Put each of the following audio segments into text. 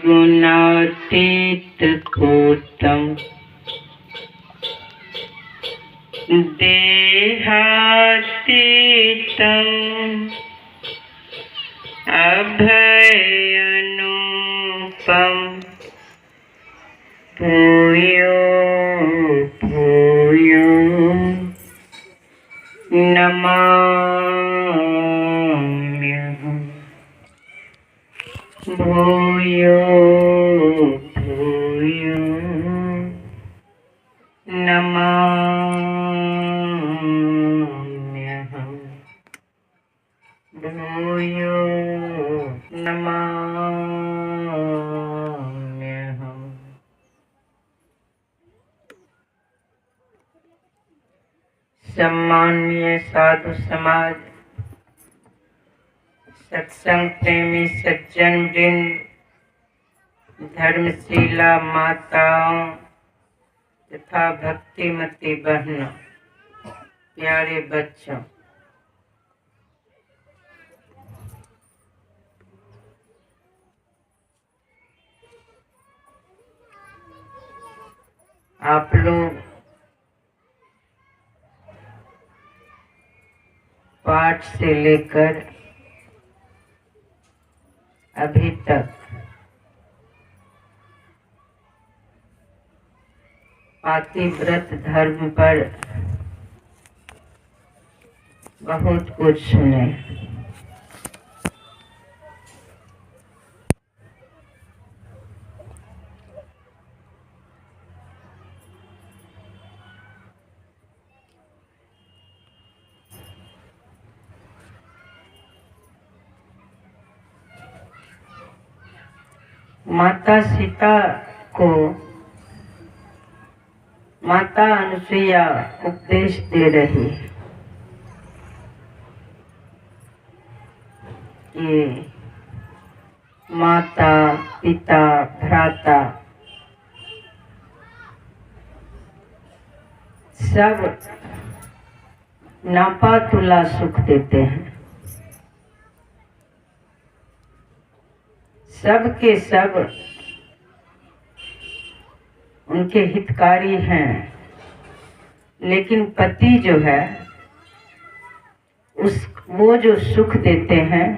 गुणातीत पूतम देहातीतम अभयानुपम भूयो भूयो नमाम्यहम् भूयो भूयो नमाम्यहम् भूयो नमाम्यहम्। सम्माननीय साधु समाज, सत्संग प्रेमी सज्जन वृंद, धर्मशीला माताओं तथा भक्तिमती बहनों, प्यारे बच्चों, आप लोग पाठ से लेकर अभी तक पातिव्रत धर्म पर बहुत कुछ सुने। माता सीता को माता अनुसुईया उपदेश दे रही है कि माता पिता भ्राता सब नापा तुला सुख देते हैं, सब के सब उनके हितकारी हैं, लेकिन पति जो है वो जो सुख देते हैं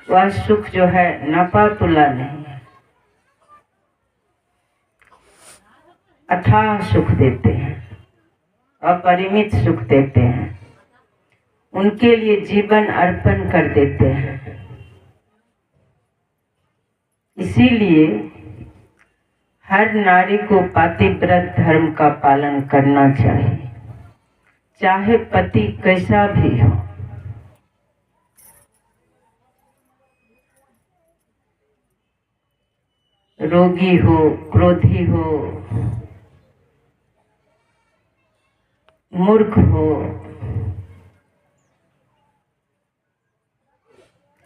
वह सुख जो है नापा तुला नहीं है, अथाह सुख देते हैं, अपरिमित सुख देते हैं, उनके लिए जीवन अर्पण कर देते हैं। इसीलिए हर नारी को पातिव्रत धर्म का पालन करना चाहिए, चाहे पति कैसा भी हो। रोगी हो, क्रोधी हो, मूर्ख हो,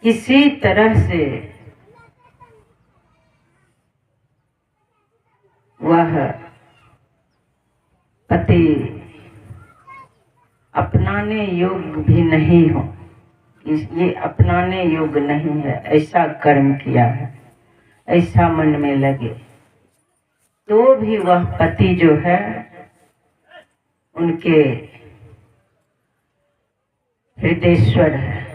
किसी तरह से वह पति अपनाने योग्य भी नहीं हो, ये अपनाने योग्य नहीं है, ऐसा कर्म किया है, ऐसा मन में लगे, तो भी वह पति जो है उनके हृदयेश्वर है,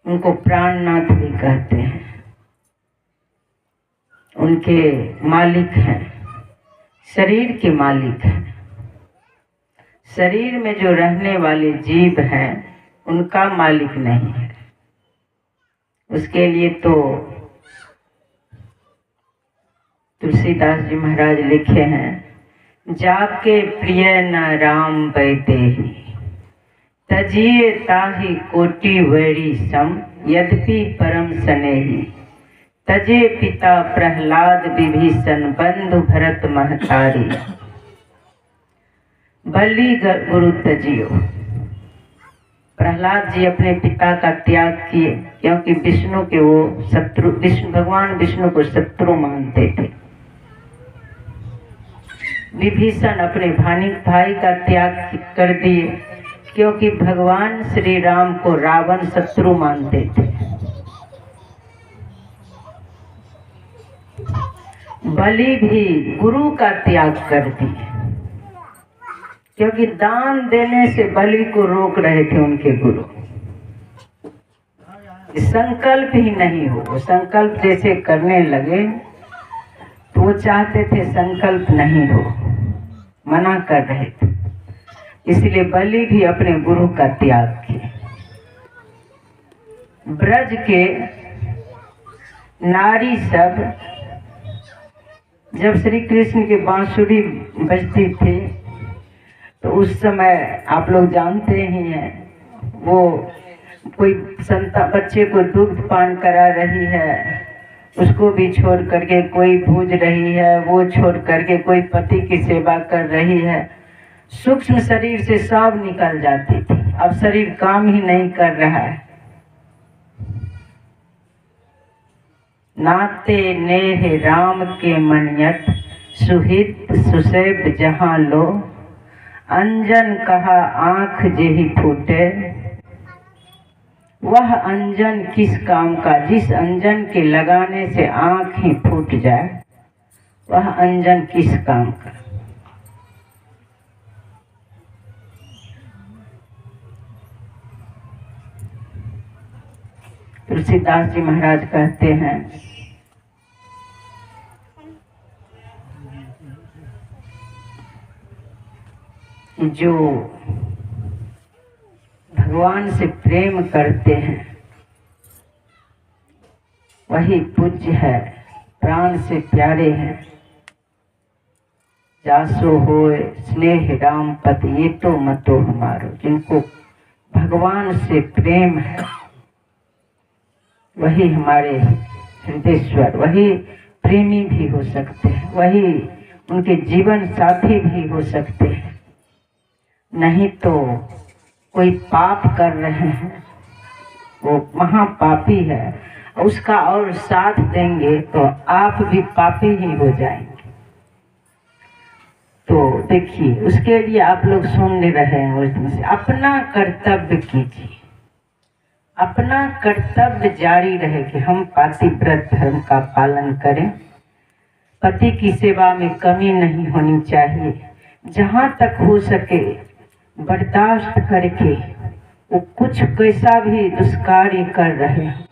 उनको प्राणनाथ भी कहते हैं, उनके मालिक हैं, शरीर के मालिक हैं। शरीर में जो रहने वाले जीव हैं उनका मालिक नहीं है। उसके लिए तो तुलसीदास जी महाराज लिखे हैं, जाके प्रिय न राम वैदेही तजिए ताहि कोटि वैरी सम यद्यपि परम सनेही तजे पिता प्रहलाद विभीषण बंधु भरत महतारी बलि गुरु तजियो। प्रहलाद जी अपने पिता का त्याग किए क्योंकि विष्णु के वो शत्रु, भगवान विष्णु को शत्रु मानते थे। विभीषण अपने भाई का त्याग कर दिए क्योंकि भगवान श्री राम को रावण शत्रु मानते थे। बलि भी गुरु का त्याग कर दिए, क्योंकि दान देने से बलि को रोक रहे थे उनके गुरु। संकल्प ही नहीं हो, वो संकल्प जैसे करने लगे तो वो चाहते थे संकल्प नहीं हो, मना कर रहे थे। इसलिए बलि भी अपने गुरु का त्याग किए। ब्रज के नारी सब जब श्री कृष्ण की बांसुरी बजती थी तो उस समय आप लोग जानते ही हैं, वो कोई बच्चे को दूध पान करा रही है, उसको भी छोड़ करके कोई भूज रही है, वो छोड़ करके कोई पति की सेवा कर रही है। सूक्ष्म शरीर से सब निकल जाती थी, अब शरीर काम ही नहीं कर रहा है। नाते नेह राम के मनियत, सुहित सुसैब जहाँ लो, अंजन कहा आँख जेहि फूटे। वह अंजन किस काम का, जिस अंजन के लगाने से आँख ही फूट जाए, वह अंजन किस काम का। तुलसीदास जी महाराज कहते हैं, जो भगवान से प्रेम करते हैं वही पूज्य है, प्राण से प्यारे हैं। जासो होए स्नेह राम पति, ये तो मतो हमारो। जिनको भगवान से प्रेम है वही हमारे हृदयेश्वर, वही प्रेमी भी हो सकते हैं, वही उनके जीवन साथी भी हो सकते हैं। नहीं तो कोई पाप कर रहे हैं, वो महापापी है, उसका और साथ देंगे तो आप भी पापी ही हो जाएंगे। तो देखिए, उसके लिए आप लोग सुन ले रहे हैं उस दिन से, अपना कर्तव्य कीजिए, अपना कर्तव्य जारी रहे कि हम पातिव्रत धर्म का पालन करें। पति की सेवा में कमी नहीं होनी चाहिए। जहाँ तक हो सके बर्दाश्त करके, वो कुछ कैसा भी दुष्कार्य कर रहे हैं,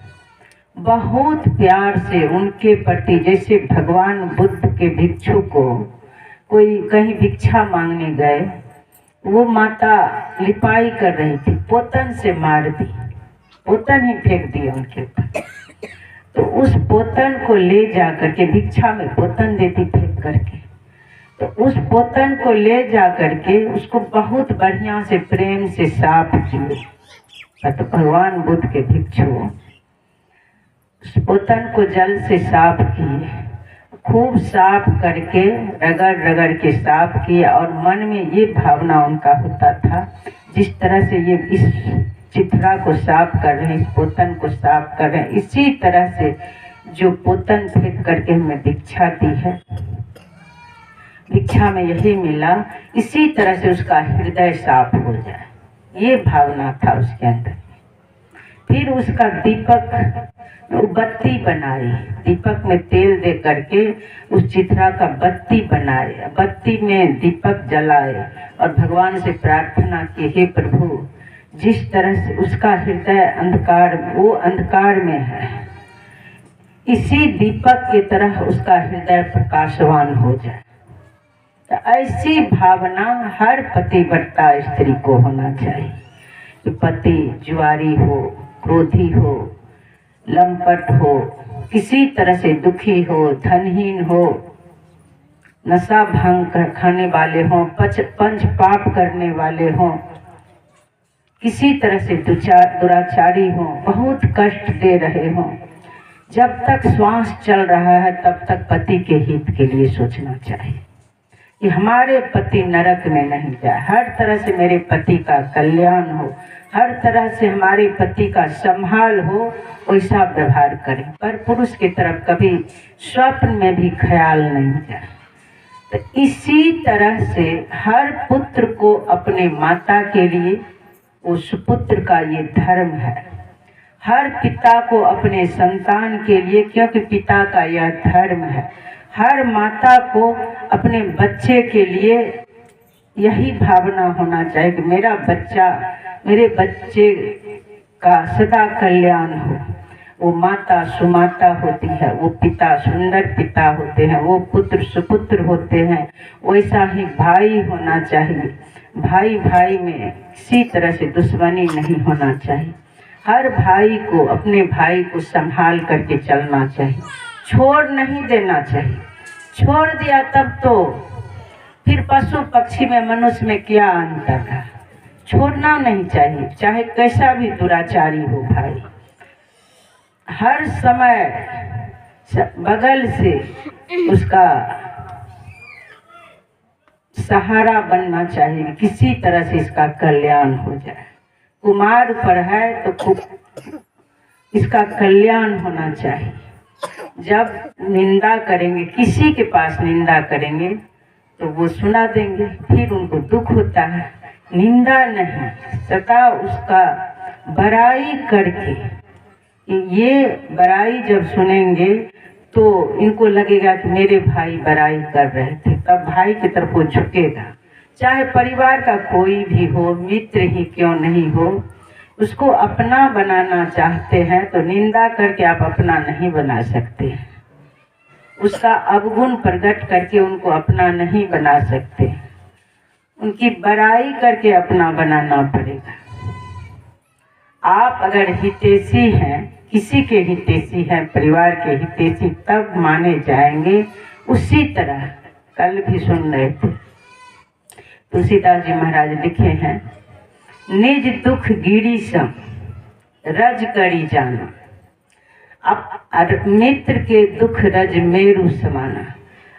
बहुत प्यार से उनके प्रति, जैसे भगवान बुद्ध के भिक्षु को कोई कहीं भिक्षा मांगने गए, वो माता लिपाई कर रही थी, पोतन से मार दी, पोतन ही फेंक दिया उनके ऊपर। तो उस पोतन को ले जा करके, भिक्षा में पोतन देती फेंक करके, तो उस पोतन को ले जा करके उसको बहुत बढ़िया से प्रेम से साफ किए। तो भगवान बुद्ध के भिक्षु उस पोतन को जल से साफ किए, खूब साफ करके रगड़ रगड़ के साफ किया। और मन में ये भावना उनका होता था, जिस तरह से ये इस चित्रा को साफ कर रहे हैं, इस पोतन को साफ कर रहे हैं, इसी तरह से जो पोतन फेंक करके हमें भिक्षा दी है, भिक्षा में यही मिला, इसी तरह से उसका हृदय साफ हो जाए, ये भावना था उसके अंदर। फिर उसका दीपक, वो बत्ती बनाई, दीपक में तेल दे करके उस चित्रा का बत्ती बनाए, बत्ती में दीपक जलाए और भगवान से प्रार्थना की, हे प्रभु, जिस तरह से उसका हृदय अंधकार, वो अंधकार में है, इसी दीपक की तरह उसका हृदय प्रकाशवान हो जाए। तो ऐसी भावना हर पतिव्रता स्त्री को होना चाहिए कि पति जुआरी हो, क्रोधी हो, लंपट हो, किसी तरह से दुखी हो, धनहीन हो, नशा भांग खाने वाले हों, पंच पाप करने वाले हों, किसी तरह से दुराचारी हों, बहुत कष्ट दे रहे हों, जब तक श्वास चल रहा है तब तक पति के हित के लिए सोचना चाहिए कि हमारे पति नरक में नहीं जाए, हर तरह से मेरे पति का कल्याण हो, हर तरह से हमारे पति का संभाल हो, वैसा व्यवहार करें। पर पुरुष की तरफ कभी स्वप्न में भी ख्याल नहीं जाए। तो इसी तरह से हर पुत्र को अपने माता के लिए, वो सुपुत्र का ये धर्म है। हर पिता को अपने संतान के लिए, क्योंकि पिता का यह धर्म है, हर माता को अपने बच्चे के लिए यही भावना होना चाहिए कि मेरा बच्चा, मेरे बच्चे का सदा कल्याण हो। वो माता सुमाता होती है, वो पिता सुंदर पिता होते हैं, वो पुत्र सुपुत्र होते हैं। वैसा ही भाई होना चाहिए। भाई भाई में किसी तरह से दुश्मनी नहीं होना चाहिए। हर भाई को अपने भाई को संभाल करके चलना चाहिए, छोड़ नहीं देना चाहिए। छोड़ दिया तब तो फिर पशु पक्षी में मनुष्य में क्या अंतर है। छोड़ना नहीं चाहिए, चाहे कैसा भी दुराचारी हो भाई। हर समय बगल से उसका सहारा बनना चाहिए, किसी तरह से इसका कल्याण हो जाए। कुमार पर है तो इसका कल्याण होना चाहिए। जब निंदा करेंगे, किसी के पास निंदा करेंगे तो वो सुना देंगे, फिर उनको दुख होता है। निंदा नहीं, सदा उसका बड़ाई करके, ये बड़ाई जब सुनेंगे तो इनको लगेगा कि मेरे भाई बड़ाई कर रहे थे, तब भाई की तरफ वो झुकेगा। चाहे परिवार का कोई भी हो, मित्र ही क्यों नहीं हो, उसको अपना बनाना चाहते हैं तो निंदा करके आप अपना नहीं बना सकते। उसका अवगुण प्रकट करके उनको अपना नहीं बना सकते। उनकी बड़ाई करके अपना बनाना पड़ेगा। आप अगर हितैषी हैं, किसी के हितैषी हैं, परिवार के हितैषी, तब माने जाएंगे। उसी तरह कल भी सुन रहे थे, तुलसीदास जी महाराज लिखे हैं, निज दुख गिरी सम रज करी जाना। अब मित्र के दुख रज मेरु समाना।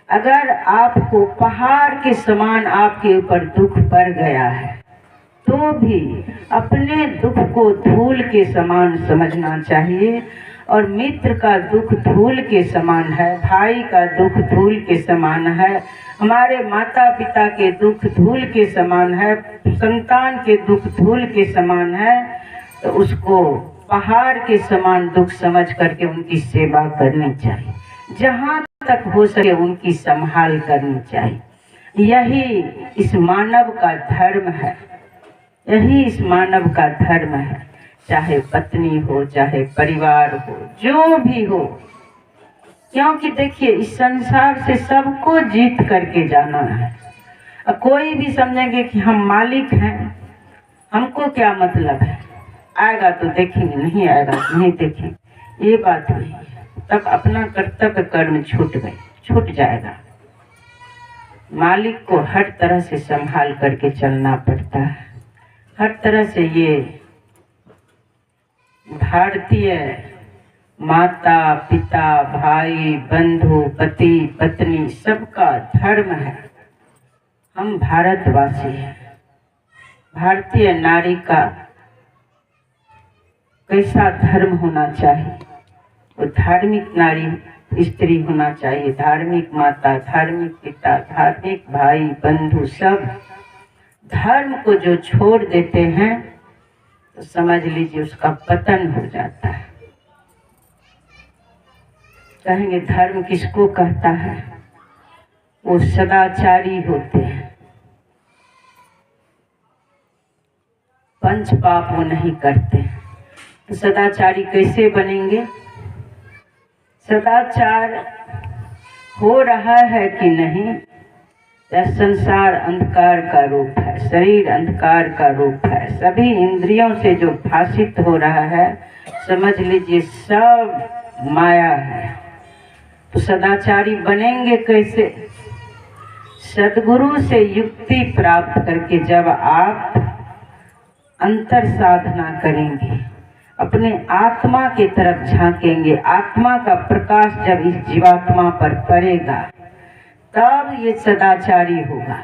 अगर आपको पहाड़ के समान आपके ऊपर दुख पड़ गया है तो भी अपने दुख को धूल के समान समझना चाहिए। और मित्र का दुख धूल के समान है, भाई का दुख धूल के समान है, हमारे माता पिता के दुख धूल के समान है, संतान के दुख धूल के समान है। तो उसको पहाड़ के समान दुख समझ करके उनकी सेवा करनी चाहिए। जहाँ तक हो सके उनकी संभाल करनी चाहिए। यही इस मानव का धर्म है, यही इस मानव का धर्म है। चाहे पत्नी हो, चाहे परिवार हो, जो भी हो, क्योंकि देखिए इस संसार से सबको जीत करके जाना है। कोई भी समझेंगे कि हम मालिक हैं, हमको क्या मतलब है, आएगा तो देखेंगे, नहीं आएगा तो नहीं देखेंगे, ये बात नहीं है। तब अपना कर्तव्य कर्म छूट जाएगा। मालिक को हर तरह से संभाल करके चलना पड़ता है। हर तरह से ये भारतीय माता पिता भाई बंधु पति पत्नी सबका धर्म है। हम भारतवासी हैं। भारतीय नारी का कैसा धर्म होना चाहिए, वो धार्मिक नारी स्त्री होना चाहिए, धार्मिक माता, धार्मिक पिता, धार्मिक भाई बंधु। सब धर्म को जो छोड़ देते हैं तो समझ लीजिए उसका पतन हो जाता है। कहेंगे धर्म किसको कहता है, वो सदाचारी होते हैं। पंच पाप वो नहीं करते। तो सदाचारी कैसे बनेंगे? सदाचार हो रहा है कि नहीं, यह संसार अंधकार का रूप है, शरीर अंधकार का रूप है। सभी इंद्रियों से जो भाषित हो रहा है समझ लीजिए सब माया है। तो सदाचारी बनेंगे कैसे? सद्गुरु से युक्ति प्राप्त करके जब आप अंतर साधना करेंगे, अपने आत्मा की तरफ झांकेंगे, आत्मा का प्रकाश जब इस जीवात्मा पर पड़ेगा तब ये सदाचारी होगा,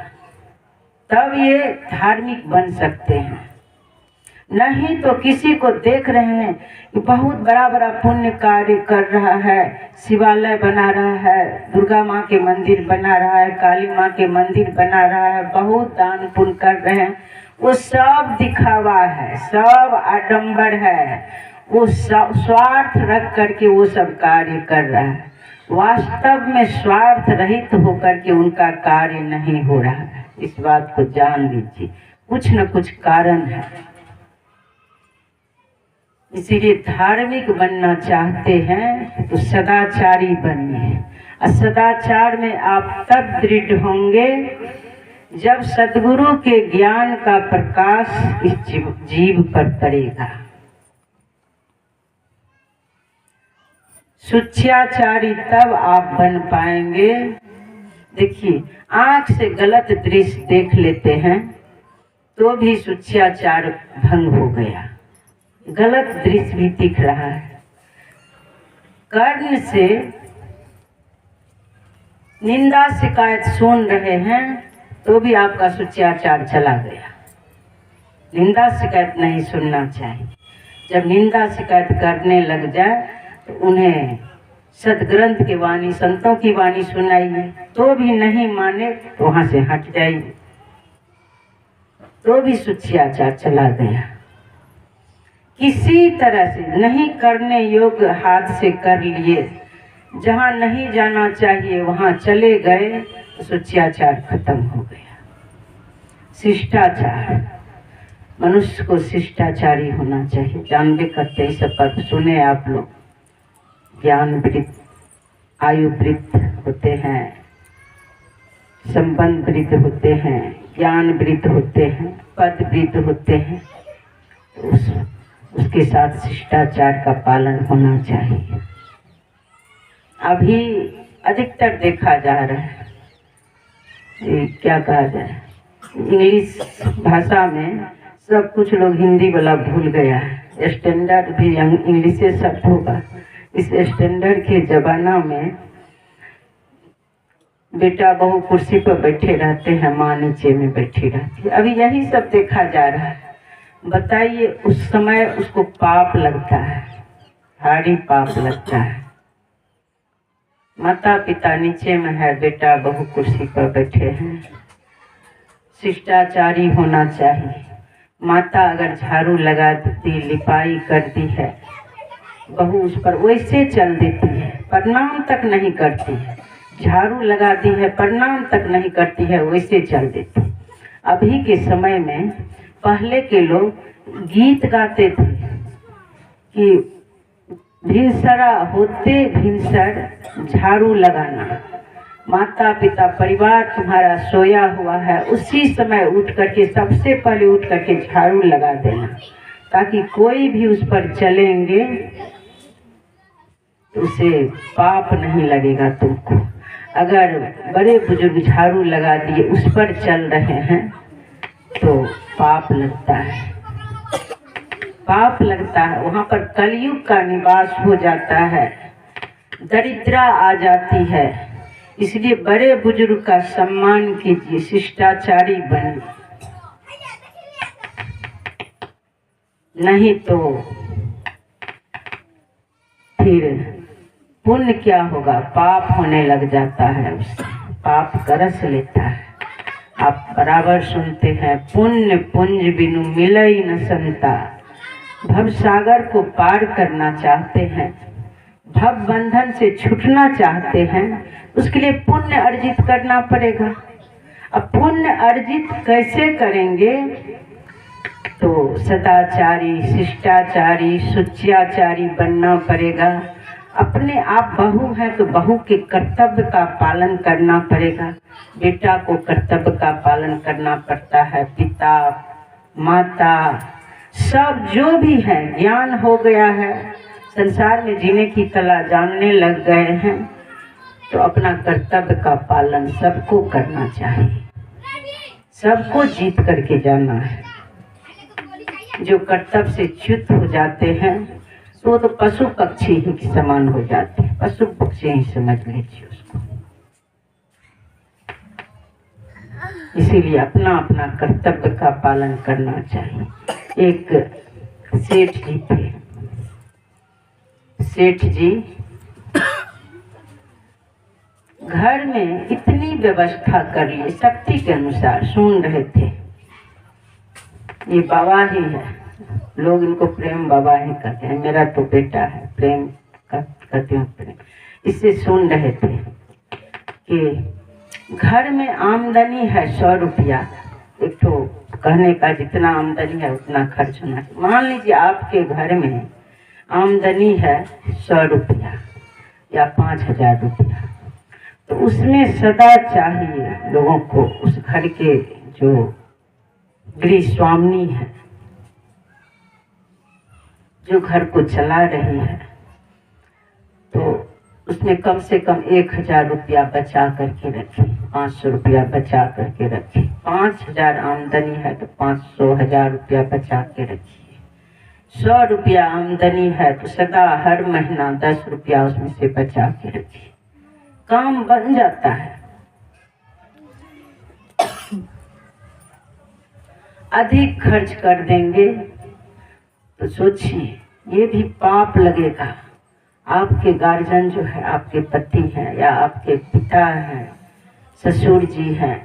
तब ये धार्मिक बन सकते हैं। नहीं तो किसी को देख रहे हैं कि बहुत बड़ा बड़ा पुण्य कार्य कर रहा है, शिवालय बना रहा है, दुर्गा माँ के मंदिर बना रहा है, काली माँ के मंदिर बना रहा है, बहुत दान पुण्य कर रहे हैं, वो सब दिखावा है, सब आडंबर है। वो स्वार्थ रख करके वो सब कार्य कर रहा है। वास्तव में स्वार्थ रहित होकर के उनका कार्य नहीं हो रहा है। इस बात को जान लीजिए, कुछ न कुछ कारण है। इसीलिए धार्मिक बनना चाहते हैं तो सदाचारी बनिए। और सदाचार में आप तब दृढ़ होंगे जब सद्गुरु के ज्ञान का प्रकाश इस जीव पर पड़ेगा। शुच्याचारी तब आप बन पाएंगे। देखिए, आंख से गलत दृश्य देख लेते हैं तो भी शुच्याचार भंग हो गया, गलत दृश्य भी दिख रहा है। कर्ण से निंदा शिकायत सुन रहे हैं तो भी आपका शुच्याचार चला गया। निंदा शिकायत नहीं सुनना चाहिए। जब निंदा शिकायत करने लग जाए तो उन्हें सदग्रंथ की वाणी, संतों की वाणी सुनाइए, तो भी नहीं माने तो वहां से हट जाइए, तो भी शुच्याचार चला गया। किसी तरह से नहीं करने योग्य हाथ से कर लिए, जहां नहीं जाना चाहिए वहां चले गए तो शुच्याचार खत्म हो गया। शिष्टाचार, मनुष्य को शिष्टाचारी होना चाहिए। जानबे करते ही सब पर सुने आप लोग, ज्ञान वृत्त, आयु वृत्त होते हैं, संबंध वृत्त होते हैं, ज्ञान वृत्त होते हैं, पद वृत्त होते हैं। तो उसके साथ शिष्टाचार का पालन होना चाहिए। अभी अधिकतर देखा जा रहा है, क्या कहा जाए, इंग्लिश भाषा में सब कुछ लोग हिंदी वाला भूल गया है। स्टैंडर्ड भी इंग्लिश से शब्द होगा। इस स्टैंडर्ड के जमाना में बेटा बहू कुर्सी पर बैठे रहते हैं, माँ नीचे में बैठी रहती है। अभी यही सब देखा जा रहा है। बताइए, उस समय उसको पाप लगता है, भारी पाप लगता है। माता पिता नीचे में है, बेटा बहू कुर्सी पर बैठे हैं। शिष्टाचारी होना चाहिए। माता अगर झाड़ू लगा देती, लिपाई करती है, बहू उस पर वैसे चल देती है, प्रणाम तक नहीं करती है। झाड़ू लगाती है, प्रणाम तक नहीं करती है, वैसे चल देती। अभी के समय में पहले के लोग गीत गाते थे कि भिनसरा होते भिनसर झाड़ू लगाना, माता पिता परिवार तुम्हारा सोया हुआ है, उसी समय उठ करके, सबसे पहले उठ करके झाड़ू लगा देना, ताकि कोई भी उस पर चलेंगे तो उसे पाप नहीं लगेगा तुमको। अगर बड़े बुजुर्ग झाड़ू लगा दिए, उस पर चल रहे हैं तो पाप लगता है, पाप लगता है। वहाँ पर कलयुग का निवास हो जाता है, दरिद्रा आ जाती है। इसलिए बड़े बुजुर्ग का सम्मान कीजिए, शिष्टाचारी बनिए, नहीं तो फिर पुण्य क्या होगा, पाप होने लग जाता है, उससे पाप करस लेता है। आप बराबर सुनते हैं, पुण्य पुंज बिनु मिलई न संता। भव सागर को पार करना चाहते हैं, भव बंधन से छूटना चाहते हैं, उसके लिए पुण्य अर्जित करना पड़ेगा। अब पुण्य अर्जित कैसे करेंगे? तो सदाचारी, शिष्टाचारी, शुच्याचारी बनना पड़ेगा। अपने आप बहू है तो बहू के कर्तव्य का पालन करना पड़ेगा। बेटा को कर्तव्य का पालन करना पड़ता है। पिता, माता, सब जो भी है, ज्ञान हो गया है, संसार में जीने की कला जानने लग गए हैं, तो अपना कर्तव्य का पालन सबको करना चाहिए। सबको जीत करके जाना है। जो कर्तव्य से च्युत हो जाते हैं तो पशु पक्षी ही के समान हो जाते हैं। पशु पक्षी ही समझ लीजिए उसको। इसीलिए अपना अपना कर्तव्य का पालन करना चाहिए। एक सेठ जी थे। सेठ जी घर में इतनी व्यवस्था कर ली, शक्ति के अनुसार सुन रहे थे। ये बाबा ही है, लोग इनको प्रेम बाबा ही कहते हैं। मेरा तो बेटा है, प्रेम कहते हैं प्रेम। इससे सुन रहे थे कि घर में आमदनी है 100 रुपया, एक तो कहने का जितना आमदनी है उतना खर्च होना चाहिए। मान लीजिए आपके घर में आमदनी है 100 रुपया या 5000 रुपया, तो उसमें सदा चाहिए लोगों को, उस घर के जो गृह स्वामिनी है, जो घर को चला रही है, तो उसमें कम से कम 1000 रुपया बचा करके रखी, 500 रुपया बचा करके रखी। 5000 आमदनी है तो 500 रुपया बचा के रखिए। 100 रुपया आमदनी है तो सदा हर महीना 10 रुपया उसमें से बचा के रखिए, काम बन जाता है। अधिक खर्च कर देंगे तो सोचिए ये भी पाप लगेगा। आपके गार्जियन जो है, आपके पति हैं या आपके पिता हैं, ससुर जी हैं,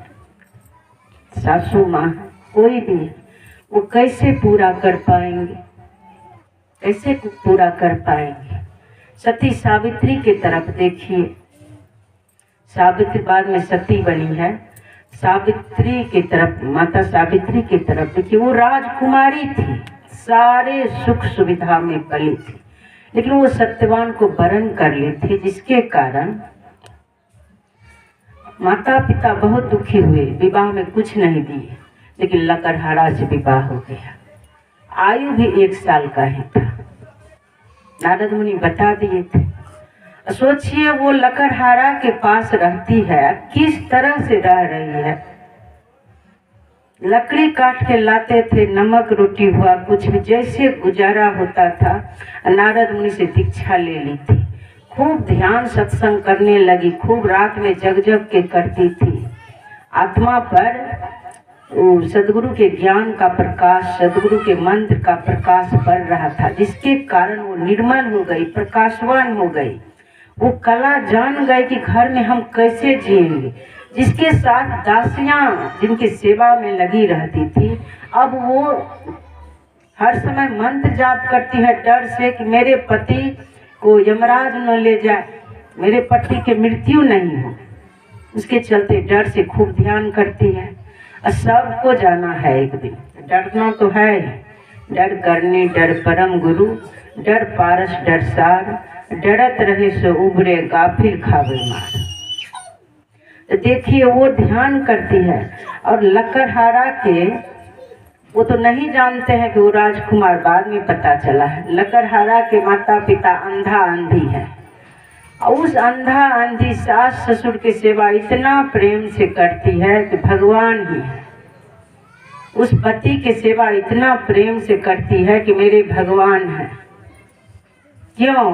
सासू माँ, कोई भी, वो कैसे पूरा कर पाएंगे, कैसे पूरा कर पाएंगे। सती सावित्री की तरफ देखिए, सावित्री बाद में सती बनी है, सावित्री की तरफ, माता सावित्री की तरफ देखिए, वो राजकुमारी थी, सारे सुख सुविधा में पली थी, लेकिन वो सत्यवान को वरण कर ली थी, जिसके कारण माता पिता बहुत दुखी हुए, विवाह में कुछ नहीं दिए, लेकिन लकड़हारा से विवाह हो गया। आयु भी 1 साल का ही था, नारद मुनि बता दिए थे। सोचिए वो लकड़हारा के पास रहती है, किस तरह से रह रही है। लकड़ी काट के लाते थे, नमक रोटी हुआ कुछ भी, जैसे गुजारा होता था। नारद मुनि से दीक्षा ले ली थी, खूब ध्यान सत्संग करने लगी, खूब रात में जग जग के करती थी। आत्मा पर सदगुरु के ज्ञान का प्रकाश, सदगुरु के मंत्र का प्रकाश पड़ रहा था, जिसके कारण वो निर्मल हो गई, प्रकाशवान हो गई। वो कला जान गए कि घर में हम कैसे जिएंगे। जिसके साथ दासियां जिनकी सेवा में लगी रहती थी, अब वो हर समय मंत्र जाप करती है डर से कि मेरे पति को यमराज न ले जाए, मेरे पति की मृत्यु नहीं हो। उसके चलते डर से खूब ध्यान करती है। और सबको जाना है एक दिन, डरना तो है, डर करने डर परम गुरु, डर पारस डर सार, डरत रहे सो उबरे गाफिल खावे मार। तो देखिए वो ध्यान करती है, और लकड़हारा के वो तो नहीं जानते हैं कि वो राजकुमार, बाद में पता चला है। लकड़हारा के माता पिता अंधा अंधी है, और उस अंधा अंधी सास ससुर की सेवा इतना प्रेम से करती है कि भगवान ही है। उस पति की सेवा इतना प्रेम से करती है कि मेरे भगवान है। क्यों?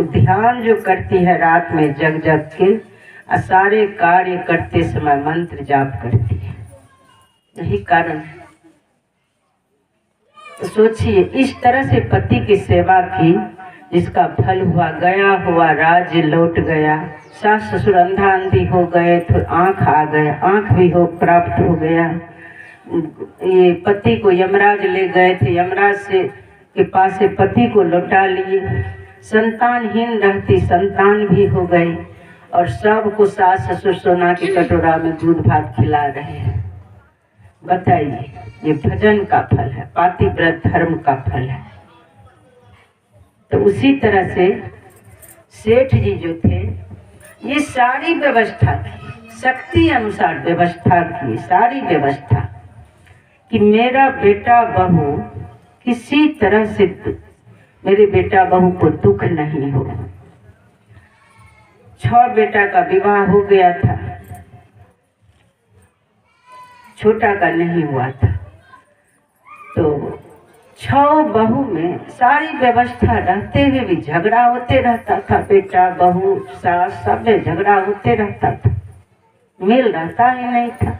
ध्यान जो करती है रात में जग जग के, और सारे कार्य करते समय मंत्र जाप करती है, यही कारण है। तो सोचिए इस तरह से पति की सेवा की, जिसका फल हुआ, गया हुआ राज्य लौट गया। सास ससुर अंधा अंधी हो गए तो आँख आ गया, आँख भी हो प्राप्त हो गया। ये पति को यमराज ले गए थे, यमराज से के पास से पति को लौटा लिए। संतानहीन रहती, संतान भी हो गई, और सबको सास ससुर सोना की कटोरा में दूध भात खिला रहे हैं। बताइए, ये भजन का फल है, पातिव्रत धर्म का फल है। तो उसी तरह से सेठ जी जो थे, ये सारी व्यवस्था की, शक्ति अनुसार व्यवस्था की, सारी व्यवस्था कि मेरा बेटा बहू किसी तरह से, मेरे बेटा बहू को दुख नहीं हो। 6 बेटा का विवाह हो गया था, छोटा का नहीं हुआ था। तो 6 बहू में सारी व्यवस्था रहते हुए भी झगड़ा होते रहता था। बेटा बहू सास सब में झगड़ा होते रहता था, मेल रहता ही नहीं था।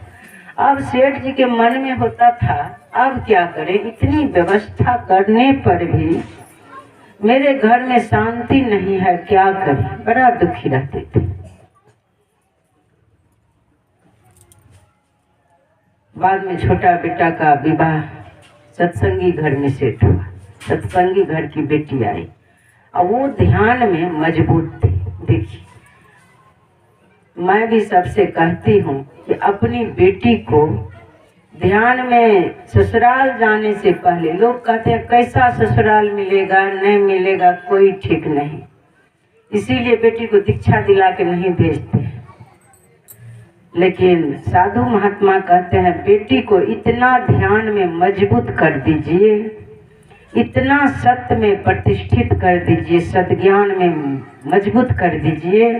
अब सेठ जी के मन में होता था, अब क्या करें, इतनी व्यवस्था करने पर भी मेरे घर में शांति नहीं है, क्या करें। बड़ा दुखी रहते थे। बाद में छोटा बेटा का विवाह सत्संगी घर में सेट हुआ, सत्संगी घर की बेटी आई और वो ध्यान में मजबूत थी। देखिए, मैं भी सबसे कहती हूँ कि अपनी बेटी को ध्यान में ससुराल जाने से पहले, लोग कहते हैं कैसा ससुराल मिलेगा नहीं मिलेगा कोई ठीक नहीं, इसीलिए बेटी को दीक्षा दिला के नहीं भेजते। लेकिन साधु महात्मा कहते हैं बेटी को इतना ध्यान में मजबूत कर दीजिए, इतना सत्य में प्रतिष्ठित कर दीजिए, सद्ज्ञान में मजबूत कर दीजिए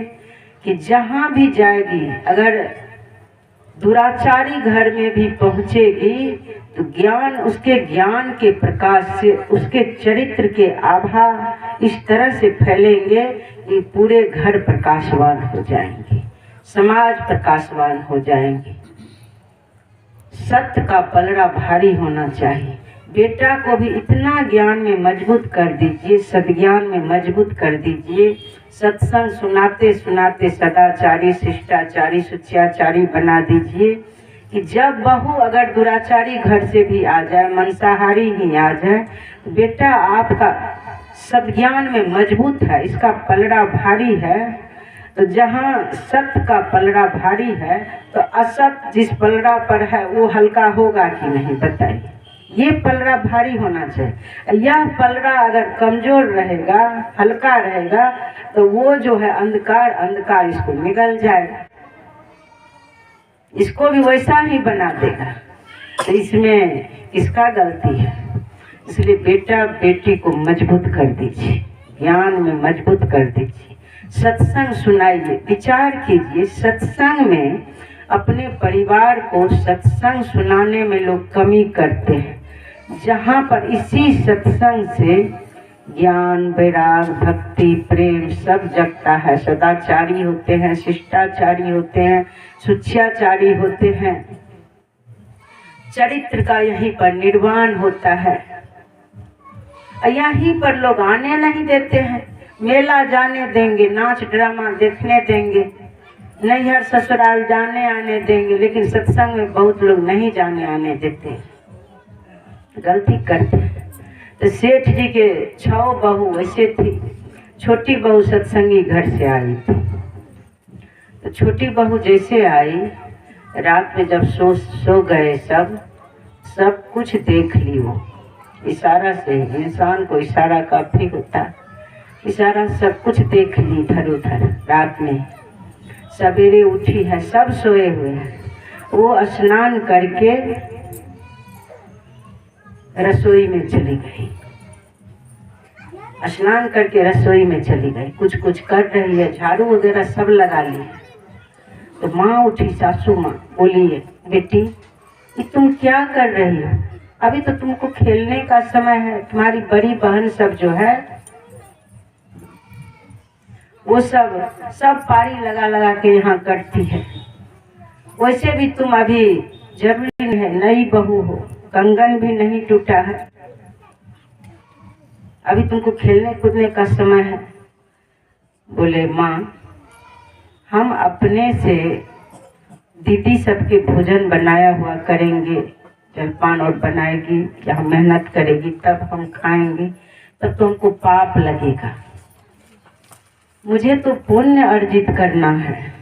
कि जहाँ भी जाएगी, अगर दुराचारी घर में भी पहुँचेगी तो ज्ञान, उसके ज्ञान के प्रकाश से, उसके चरित्र के आभा इस तरह से फैलेंगे कि पूरे घर प्रकाशवान हो जाएंगे, समाज प्रकाशवान हो जाएंगे। सत्य का पलड़ा भारी होना चाहिए। बेटा को भी इतना ज्ञान में मजबूत कर दीजिए, सद्ज्ञान में मजबूत कर दीजिए, सत्संग सुनाते सुनाते सदाचारी, शिष्टाचारी, सुच्याचारी बना दीजिए कि जब बहू अगर दुराचारी घर से भी आ जाए, मांसाहारी ही आ जाए, तो बेटा आपका सद्ज्ञान में मजबूत है, इसका पलड़ा भारी है। तो जहाँ सत्य का पलड़ा भारी है तो असत जिस पलड़ा पर है वो हल्का होगा कि नहीं, बताइए। ये पलड़ा भारी होना चाहिए। यह पलड़ा अगर कमजोर रहेगा, हल्का रहेगा, तो वो जो है अंधकार इसको निगल जाएगा, इसको भी वैसा ही बना देगा। तो इसमें किसका गलती है? इसलिए बेटा बेटी को मजबूत कर दीजिए, ज्ञान में मजबूत कर दीजिए, सत्संग सुनाइए, विचार कीजिए। सत्संग में अपने परिवार को सत्संग सुनाने में लोग कमी करते हैं, जहाँ पर इसी सत्संग से ज्ञान, वैराग, भक्ति, प्रेम सब जगता है। सदाचारी होते हैं, शिष्टाचारी होते हैं, सुच्याचारी होते हैं, चरित्र का यहीं पर निर्वाण होता है। यहीं पर लोग आने नहीं देते हैं, मेला जाने देंगे, नाच ड्रामा देखने देंगे, नैहर ससुराल जाने आने देंगे, लेकिन सत्संग में बहुत लोग नहीं जाने आने देते, गलती करते हैं। तो सेठ जी के 6 बहू ऐसे थी। छोटी बहू सत्संगी घर से आई थी, तो छोटी बहू जैसे आई, रात में जब सो गए, सब कुछ देख ली वो, इशारा से, इंसान को इशारा काफी होता, इशारा सब कुछ देख ली इधर उधर। रात में सवेरे उठी है, सब सोए हुए हैं, वो स्नान करके रसोई में चली गई, स्नान करके रसोई में चली गई, कुछ कर रही है, झाड़ू वगैरह सब लगा ली। तो माँ उठी, सासू माँ बोली, बेटी ये तुम क्या कर रही हो? अभी तो तुमको खेलने का समय है, तुम्हारी बड़ी बहन सब जो है वो सब पारी लगा के यहाँ करती है, वैसे भी तुम अभी जरूरी है, नई बहू हो, कंगन भी नहीं टूटा है, अभी तुमको खेलने कूदने का समय है। बोले माँ, हम अपने से दीदी सबके भोजन बनाया हुआ करेंगे, जलपान और बनाएगी, या मेहनत करेगी तब हम खाएंगे, तब तो हमको पाप लगेगा। मुझे तो पुण्य अर्जित करना है,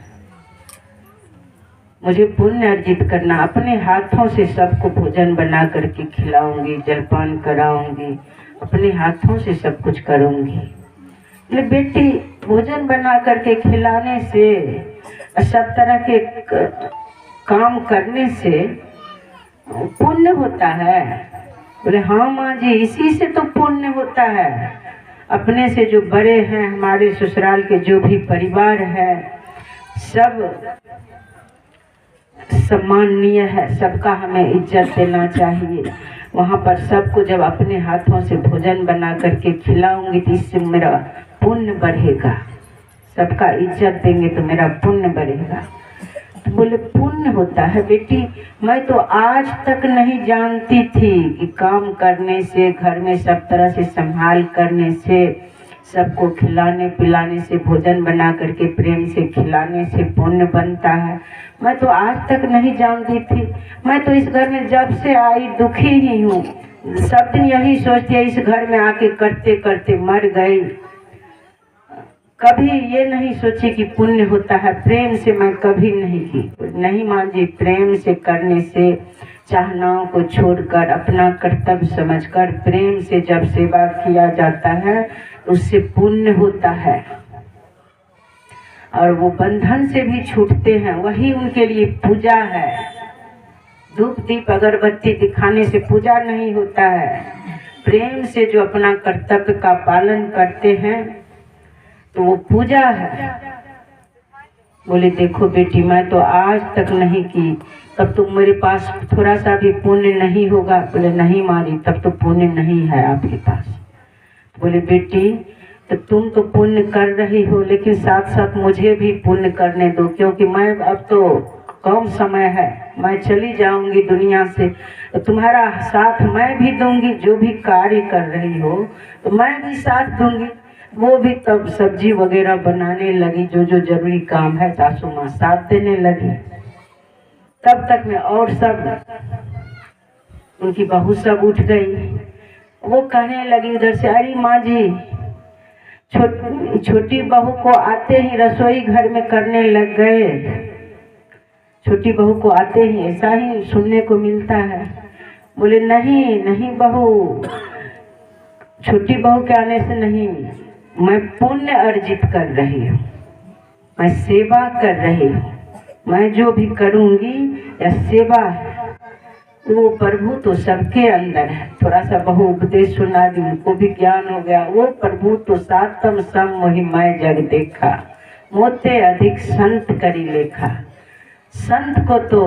मुझे पुण्य अर्जित करना, अपने हाथों से सबको भोजन बना करके खिलाऊंगी, जलपान कराऊंगी, अपने हाथों से सब कुछ करूंगी। ले बेटी, भोजन बना करके खिलाने से, सब तरह के काम करने से पुण्य होता है? बोले हाँ माँ जी, इसी से तो पुण्य होता है। अपने से जो बड़े हैं, हमारे ससुराल के जो भी परिवार है, सब सम्माननीय है, सबका हमें इज्जत देना चाहिए। वहाँ पर सबको जब अपने हाथों से भोजन बना करके खिलाऊंगी तो इससे मेरा पुण्य बढ़ेगा, सबका इज्जत देंगे तो मेरा पुण्य बढ़ेगा। तो बोले पुण्य होता है? बेटी, मैं तो आज तक नहीं जानती थी कि काम करने से, घर में सब तरह से संभाल करने से, सबको खिलाने पिलाने से, भोजन बना करके प्रेम से खिलाने से पुण्य बनता है। मैं तो आज तक नहीं जानती थी। मैं तो इस घर में जब से आई दुखी ही हूँ, सब दिन यही सोचती है इस घर में आके करते करते मर गई। कभी ये नहीं सोची कि पुण्य होता है। प्रेम से मैं कभी नहीं की, नहीं मान जी। प्रेम से करने से, चाहनाओं को छोड़कर, अपना कर्तव्य समझकर प्रेम से जब सेवा किया जाता है उससे पुण्य होता है। और वो बंधन से भी छूटते हैं, वही उनके लिए पूजा है। धूप दीप अगरबत्ती दिखाने से पूजा नहीं होता है। प्रेम से जो अपना कर्तव्य का पालन करते हैं तो वो पूजा है। बोले देखो बेटी, मैं तो आज तक नहीं की, तब तो मेरे पास थोड़ा सा भी पुण्य नहीं होगा। बोले नहीं मारी, तब तो पुण्य नहीं है आपके पास। बोले बेटी, तो तुम तो पुण्य कर रही हो, लेकिन साथ साथ मुझे भी पुण्य करने दो, क्योंकि मैं अब तो कम समय है, मैं चली जाऊंगी दुनिया से। तो तुम्हारा साथ मैं भी दूंगी, जो भी कार्य कर रही हो तो मैं भी साथ दूंगी। वो भी तब सब्जी वगैरह बनाने लगी, जो जो जरूरी काम है सासू माँ साथ देने लगी। तब तक में और सब उनकी बहू सब उठ गई। वो कहने लगी उधर से, अरे माँ जी, छोटी बहू को आते ही रसोई घर में करने लग गए। छोटी बहू को आते ही ऐसा ही सुनने को मिलता है। बोले नहीं नहीं बहू, छोटी बहू के आने से नहीं, मैं पुण्य अर्जित कर रही हूँ, मैं सेवा कर रही हूँ। मैं जो भी करूँगी या सेवा है, वो प्रभु तो सबके अंदर है। थोड़ा सा बहु उपदेश सुना दी, उनको भी ज्ञान हो गया। वो प्रभु तो सातम सम मोहि मैं जग देखा, मोते अधिक संत करी लेखा। संत को तो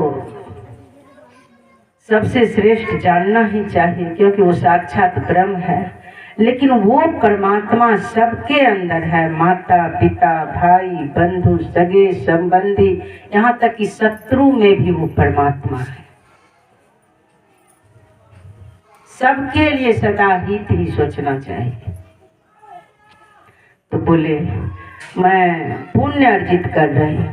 सबसे श्रेष्ठ जानना ही चाहिए, क्योंकि वो साक्षात ब्रह्म है। लेकिन वो परमात्मा सबके अंदर है। माता पिता भाई बंधु सगे संबंधी, यहाँ तक कि शत्रु में भी वो परमात्मा है। सबके लिए सदा हित ही सोचना चाहिए। तो बोले मैं पुण्य अर्जित कर रही।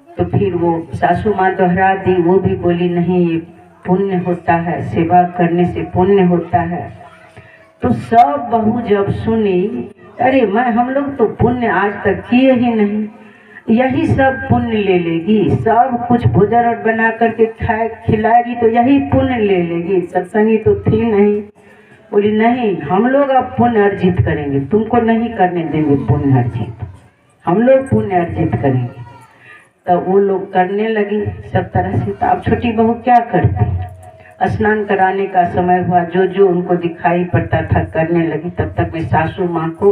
तो फिर वो सासू माँ दोहरा दी, वो भी बोली नहीं, ये पुण्य होता है, सेवा करने से पुण्य होता है। तो सब बहू जब सुनी, अरे मैं हम लोग तो पुण्य आज तक किए ही नहीं, यही सब पुण्य ले लेगी, सब कुछ भोजन और बना करके खाए खिलाएगी तो यही पुण्य ले लेगी, सत्संगी तो थी नहीं। बोली नहीं, हम लोग अब पुण्य अर्जित करेंगे, तुमको नहीं करने देंगे पुण्य अर्जित, हम लोग पुण्य अर्जित करेंगे। तो वो लोग करने लगी सब तरह से। तो अब छोटी बहू क्या करती, स्नान कराने का समय हुआ, जो जो उनको दिखाई पड़ता था करने लगी। तब तक मैं सासू माँ को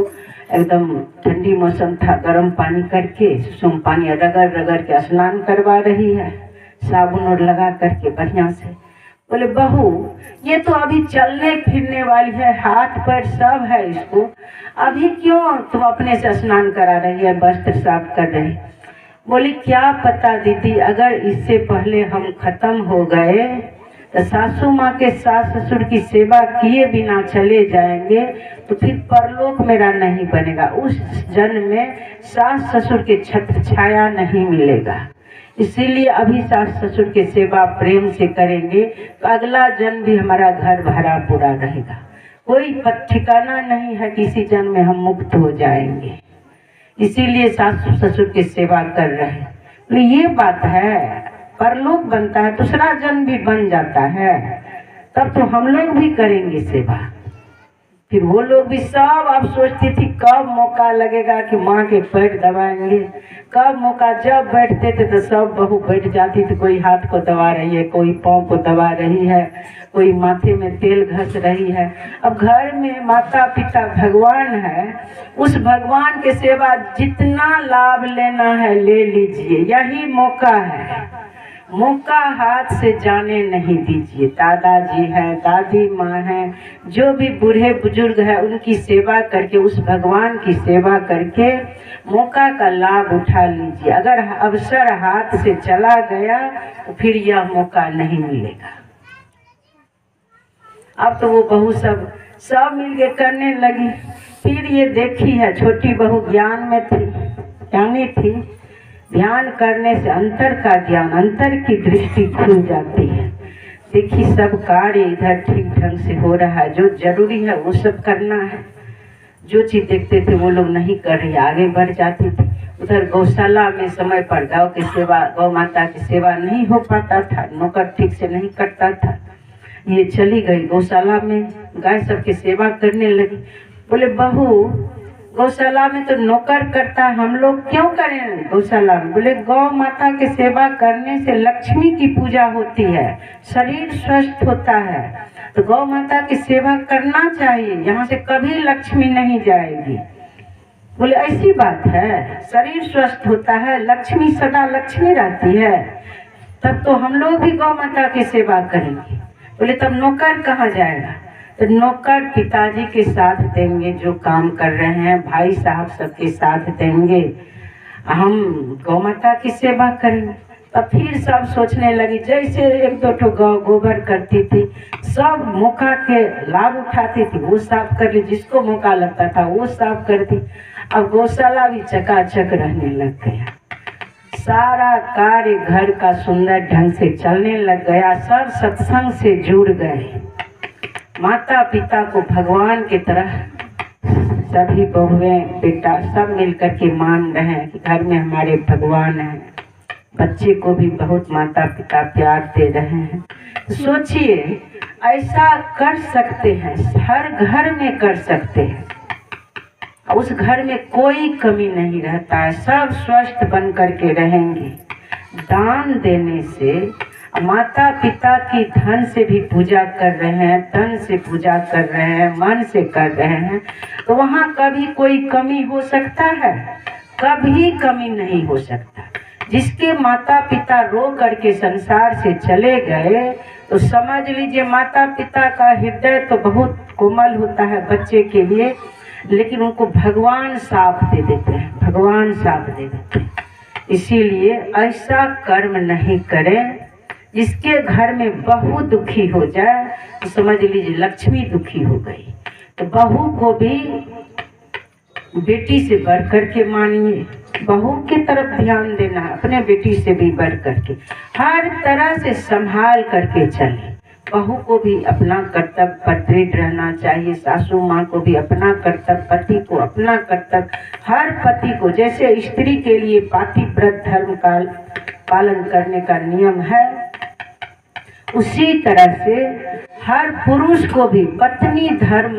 एकदम ठंडी मौसम था, गर्म पानी करके सुसुम पानी रगड़ रगड़ के स्नान करवा रही है, साबुन और लगा करके बढ़िया से। बोले बहू, ये तो अभी चलने फिरने वाली है, हाथ पैर सब है इसको, अभी क्यों तुम अपने से स्नान करा रही है, वस्त्र साफ कर रही। बोली क्या पता दीदी, अगर इससे पहले हम खत्म हो गए तो सासू माँ के सास ससुर की सेवा किए बिना चले जाएंगे तो फिर परलोक मेरा नहीं बनेगा, उस जन्म में सास ससुर के छत्र छाया नहीं मिलेगा। इसीलिए अभी सास ससुर की सेवा प्रेम से करेंगे तो अगला जन्म भी हमारा घर भरा पूरा रहेगा। कोई ठिकाना नहीं है किसी जन्म में हम मुक्त हो जाएंगे, इसीलिए सास ससुर की सेवा कर रहे हैं। तो ये बात है, परलोक बनता है, दूसरा जन्म भी बन जाता है, तब तो हम लोग भी करेंगे सेवा। फिर वो लोग भी सब अब सोचती थी कब मौका लगेगा कि माँ के पैर दबाएंगे, कब मौका। जब बैठते थे तो सब बहू बैठ जाती थी, कोई हाथ को दबा रही है, कोई पाँव को दबा रही है, कोई माथे में तेल घस रही है। अब घर में माता पिता भगवान है, उस भगवान के सेवा जितना लाभ लेना है ले लीजिए, यही मौका है, मौका हाथ से जाने नहीं दीजिए। दादाजी हैं, दादी माँ हैं, जो भी बूढ़े बुजुर्ग हैं, उनकी सेवा करके, उस भगवान की सेवा करके मौका का लाभ उठा लीजिए। अगर अवसर हाथ से चला गया तो फिर यह मौका नहीं मिलेगा। अब तो वो बहू सब मिलके करने लगी। फिर ये देखी है, छोटी बहू ज्ञान में थी, ज्ञानी थी, ध्यान करने से अंतर का ज्ञान, अंतर की दृष्टि खुल जाती है। देखी सब कार्य इधर ठीक ढंग से हो रहा है, जो जरूरी है वो सब करना है। जो चीज़ देखते थे वो लोग नहीं कर रही, आगे बढ़ जाती थी। उधर गौशाला में समय पर गौ की सेवा, गौ माता की सेवा नहीं हो पाता था, नौकर ठीक से नहीं करता था। ये चली गई गौशाला में, गाय सबकी सेवा करने लगी। बोले बहू गौशाला में तो नौकर करता है, हम लोग क्यों करें गौशाला में? बोले गौ माता की सेवा करने से लक्ष्मी की पूजा होती है, शरीर स्वस्थ होता है, तो गौ माता की सेवा करना चाहिए, यहाँ से कभी लक्ष्मी नहीं जाएगी। बोले ऐसी बात है, शरीर स्वस्थ होता है, लक्ष्मी सदा लक्ष्मी रहती है, तब तो हम लोग भी गौ माता की सेवा करेंगे। बोले तब नौकर कहाँ जाएगा? तो नौकर पिताजी के साथ देंगे, जो काम कर रहे हैं भाई साहब सबके साथ देंगे, हम गौ माता की सेवा करेंगे। तब फिर सब सोचने लगी, जैसे एक दो ठो गौ गोबर करती थी, सब मौका के लाभ उठाती थी, वो साफ कर ली, जिसको मौका लगता था वो साफ करती। अब गौशाला भी चकाचक रहने लग गया, सारा कार्य घर का सुंदर ढंग से चलने लग गया, सब सत्संग से जुड़ गए, माता पिता को भगवान की तरह सभी बहुएं बेटा सब मिलकर के मान रहे हैं कि घर में हमारे भगवान हैं। बच्चे को भी बहुत माता पिता प्यार दे रहे हैं। सोचिए ऐसा कर सकते हैं, हर घर में कर सकते हैं, उस घर में कोई कमी नहीं रहता है, सब स्वस्थ बन करके रहेंगे। दान देने से माता पिता की धन से भी पूजा कर रहे हैं, तन से पूजा कर रहे हैं, मन से कर रहे हैं, तो वहाँ कभी कोई कमी हो सकता है? कभी कमी नहीं हो सकता। जिसके माता पिता रो करके संसार से चले गए, तो समझ लीजिए माता पिता का हृदय तो बहुत कोमल होता है बच्चे के लिए, लेकिन उनको भगवान साथ दे देते हैं, भगवान साथ दे देते हैं। इसीलिए ऐसा कर्म नहीं करें जिसके घर में बहू दुखी हो जाए तो समझ लीजिए लक्ष्मी दुखी हो गई। तो बहू को भी बेटी से बढ़ कर के मानिए, बहू की तरफ ध्यान देना है, अपने बेटी से भी बढ़ करके हर तरह से संभाल करके चले। बहू को भी अपना कर्तव्य पर दृढ़ रहना चाहिए, सासू माँ को भी अपना कर्तव्य, पति को अपना कर्तव्य, हर पति को जैसे स्त्री के लिए पातिव्रत धर्म का पालन करने का नियम है, उसी तरह से हर पुरुष को भी पत्नी धर्म,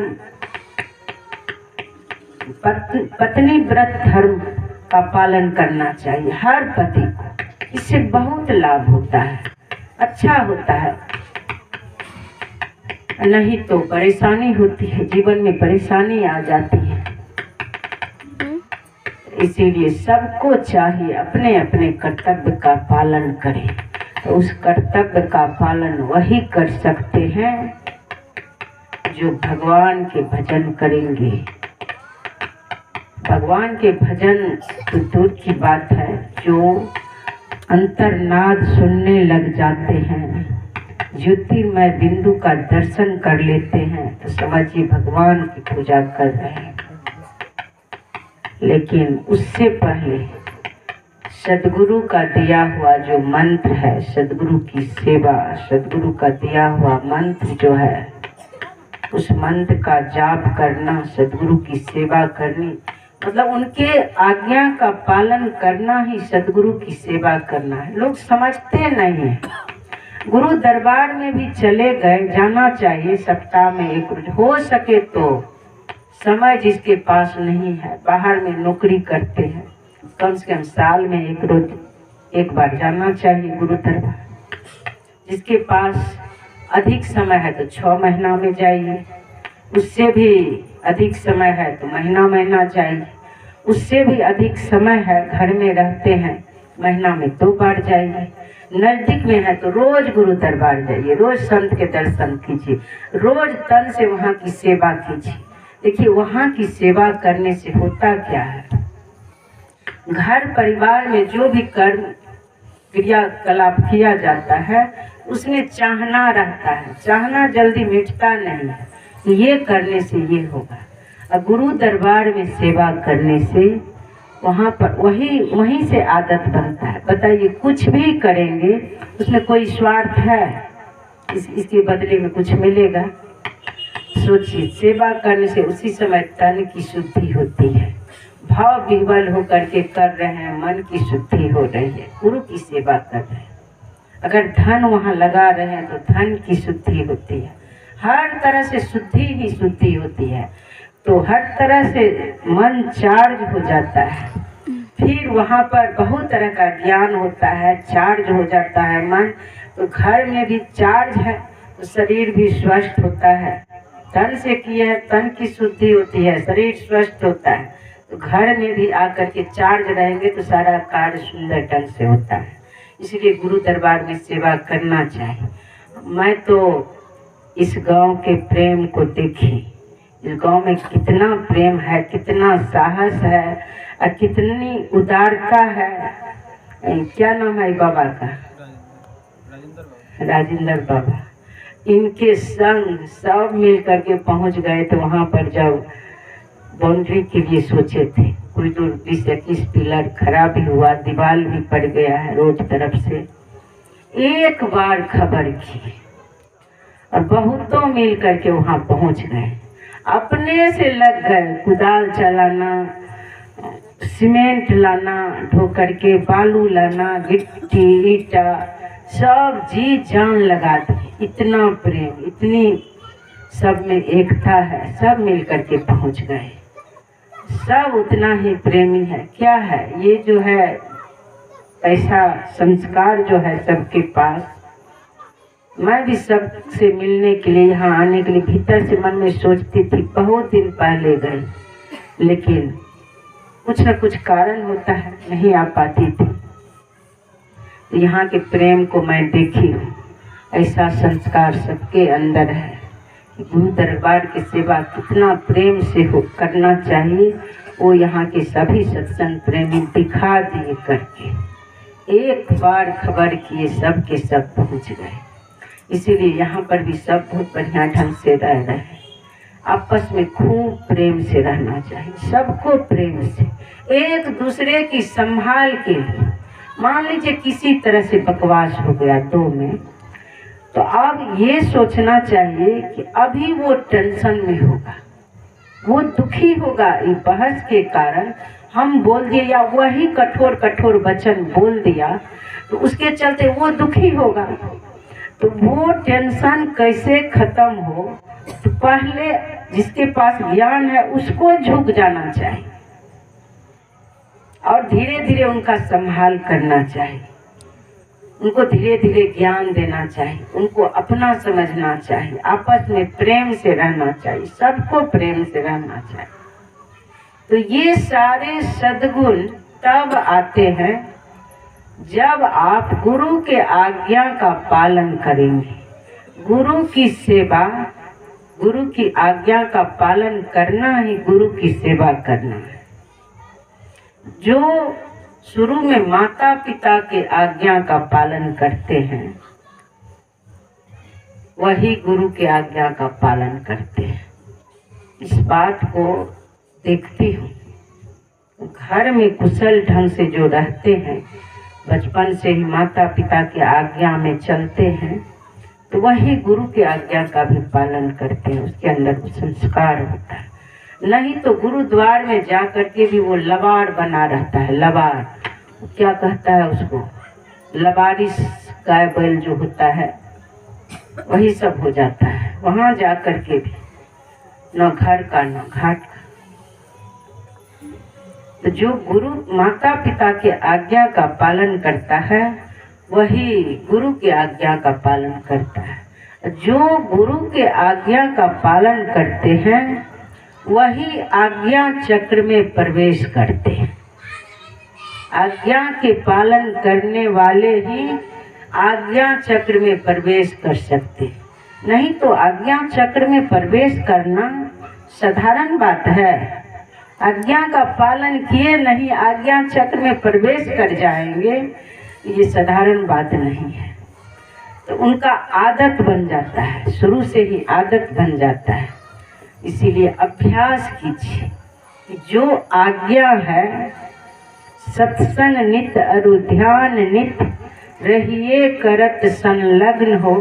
पत्नी व्रत धर्म का पालन करना चाहिए हर पति को। इससे बहुत लाभ होता है, अच्छा होता है, नहीं तो परेशानी होती है, जीवन में परेशानी आ जाती है। इसीलिए सबको चाहिए अपने अपने कर्तव्य का पालन करें। तो उस कर्तव्य का पालन वही कर सकते हैं जो भगवान के भजन करेंगे। भगवान के भजन तो दूर की बात है, जो अंतर्नाद सुनने लग जाते हैं, ज्योतिर्मय बिंदु का दर्शन कर लेते हैं, तो समझिए भगवान की पूजा कर रहे हैं। लेकिन उससे पहले सदगुरु का दिया हुआ जो मंत्र है, सदगुरु की सेवा, सदगुरु का दिया हुआ मंत्र जो है, उस मंत्र का जाप करना, सदगुरु की सेवा करनी, मतलब उनके आज्ञा का पालन करना ही सदगुरु की सेवा करना है। लोग समझते नहीं हैं। गुरु दरबार में भी चले गए, जाना चाहिए सप्ताह में एक रोज, हो सके तो। समय जिसके पास नहीं है, बाहर में नौकरी करते हैं, कम से कम साल में एक रोज एक बार जाना चाहिए गुरु दरबार। जिसके पास अधिक समय है तो 6 महीना में जाइए, उससे भी अधिक समय है तो महीना महीना जाइए, उससे भी अधिक समय है घर में रहते हैं, महीना में 2 बार जाइए। नजदीक में है तो रोज गुरु दरबार जाइए, रोज संत के दर्शन कीजिए, रोज तन से वहाँ की सेवा कीजिए। देखिए वहाँ की सेवा करने से होता क्या है, घर परिवार में जो भी कर्म क्रियाकलाप किया जाता है उसमें चाहना रहता है, चाहना जल्दी मिटता नहीं है। ये करने से ये होगा। और गुरु दरबार में सेवा करने से वहाँ पर वहीं से आदत बनता है। बताइए कुछ भी करेंगे उसमें कोई स्वार्थ है, इसके बदले में कुछ मिलेगा? सोचिए, सेवा करने से उसी समय तन की शुद्धि होती है। भाव विह्वल होकर के कर रहे हैं, मन की शुद्धि हो रही है, गुरु की सेवा कर रहे हैं। अगर धन वहाँ लगा रहे हैं तो धन की शुद्धि होती है, हर तरह से शुद्धि ही शुद्धि होती है। तो हर तरह से मन चार्ज हो जाता है, फिर वहाँ पर बहुत तरह का ज्ञान होता है, चार्ज हो जाता है मन। तो घर में भी चार्ज है तो शरीर भी स्वस्थ होता है। तन से किए हैं, तन की शुद्धि होती है, शरीर स्वस्थ होता है। तो घर में भी आकर के चार्ज रहेंगे तो सारा कार्य सुंदर ढंग से होता है। इसलिए गुरु दरबार में सेवा करना चाहिए। मैं तो इस गांव के प्रेम को देखी, इस गांव में कितना प्रेम है, कितना साहस है और कितनी उदारता है। क्या नाम है बाबा का? राजेंद्र बाबा। इनके संग सब मिल करके पहुंच गए। तो वहाँ पर जब बाउंड्री के लिए सोचे थे, कुछ दूर 20-21 पिलर खराब भी हुआ, दीवार भी पड़ गया है रोड तरफ से। एक बार खबर की और बहुतों मिल करके वहाँ पहुँच गए, अपने से लग गए कुदाल चलाना, सीमेंट लाना, ढो करके बालू लाना, गिट्टी ईटा, सब जी जान लगा दी। इतना प्रेम, इतनी सब में एकता है, सब मिल करके पहुँच गए। सब उतना ही प्रेमी है। क्या है ये जो है ऐसा संस्कार जो है सबके पास। मैं भी सबसे मिलने के लिए, यहाँ आने के लिए भीतर से मन में सोचती थी, बहुत दिन पहले गई, लेकिन कुछ न कुछ कारण होता है, नहीं आ पाती थी। यहाँ के प्रेम को मैं देखी हूँ, ऐसा संस्कार सबके अंदर है। गुरु दरबार की सेवा कितना प्रेम से हो करना चाहिए, वो यहाँ के सभी सत्संग प्रेमी दिखा दिए करके। एक बार खबर किए, सब के सब पहुँच गए। इसीलिए यहाँ पर भी सब बहुत बढ़िया ढंग से रह रहे हैं। आपस में खूब प्रेम से रहना चाहिए, सबको प्रेम से, एक दूसरे की संभाल के लिए। मान लीजिए किसी तरह से बकवास हो गया दो में, तो अब ये सोचना चाहिए कि अभी वो टेंशन में होगा, वो दुखी होगा, ये बहस के कारण हम बोल दिए या वही कठोर कठोर वचन बोल दिया, तो उसके चलते वो दुखी होगा। तो वो टेंशन कैसे खत्म हो, तो पहले जिसके पास ज्ञान है उसको झुक जाना चाहिए और धीरे धीरे उनका संभाल करना चाहिए, उनको धीरे धीरे ज्ञान देना चाहिए, उनको अपना समझना चाहिए, आपस में प्रेम से रहना चाहिए, सबको प्रेम से रहना चाहिए। तो ये सारे सद्गुण तब आते हैं जब आप गुरु के आज्ञा का पालन करेंगे। गुरु की सेवा, गुरु की आज्ञा का पालन करना ही गुरु की सेवा करना है। जो शुरू में माता पिता के आज्ञा का पालन करते हैं, वही गुरु के आज्ञा का पालन करते हैं। इस बात को देखती हूँ। घर में कुशल ढंग से जो रहते हैं, बचपन से ही माता पिता के आज्ञा में चलते हैं, तो वही गुरु के आज्ञा का भी पालन करते हैं। उसके अंदर वो संस्कार होता है। नहीं तो गुरुद्वार में जा करके भी वो लबाड़ बना रहता है। लबाड़ क्या कहता है उसको, लबारिश गाय बैल जो होता है वही सब हो जाता है। वहाँ जा करके भी न घर का न घाट का। तो जो गुरु माता पिता के आज्ञा का पालन करता है, वही गुरु के आज्ञा का पालन करता है। जो गुरु के आज्ञा का पालन करते हैं, वही आज्ञा चक्र में प्रवेश करते हैं। आज्ञा के पालन करने वाले ही आज्ञा चक्र में प्रवेश कर सकते हैं। नहीं तो आज्ञा चक्र में प्रवेश करना साधारण बात है। आज्ञा का पालन किए नहीं आज्ञा चक्र में प्रवेश कर जाएंगे, ये साधारण बात नहीं है। तो उनका आदत बन जाता है, शुरू से ही आदत बन जाता है। इसीलिए अभ्यास कीजिए कि जो आज्ञा है, सत्संग नित अरु ध्यान नित रहिए करत संलग्न हो,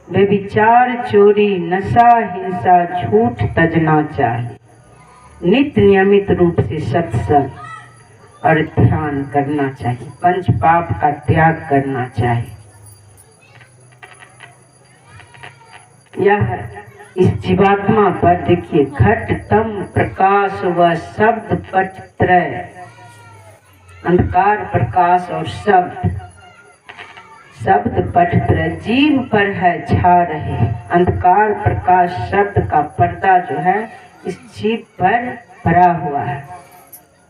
व्यभिचार चोरी नशा हिंसा झूठ तजना चाहिए। नित्य नियमित रूप से सत्संग और ध्यान करना चाहिए। पंच पाप का त्याग करना चाहिए। यह इस जीवात्मा पर देखिए घट तम प्रकाश व शब्द पट त्रय, अंधकार प्रकाश और शब्द पट त्रय जीव पर है छा रहे। अंधकार प्रकाश शब्द का पर्दा जो है इस जीव पर भरा हुआ है।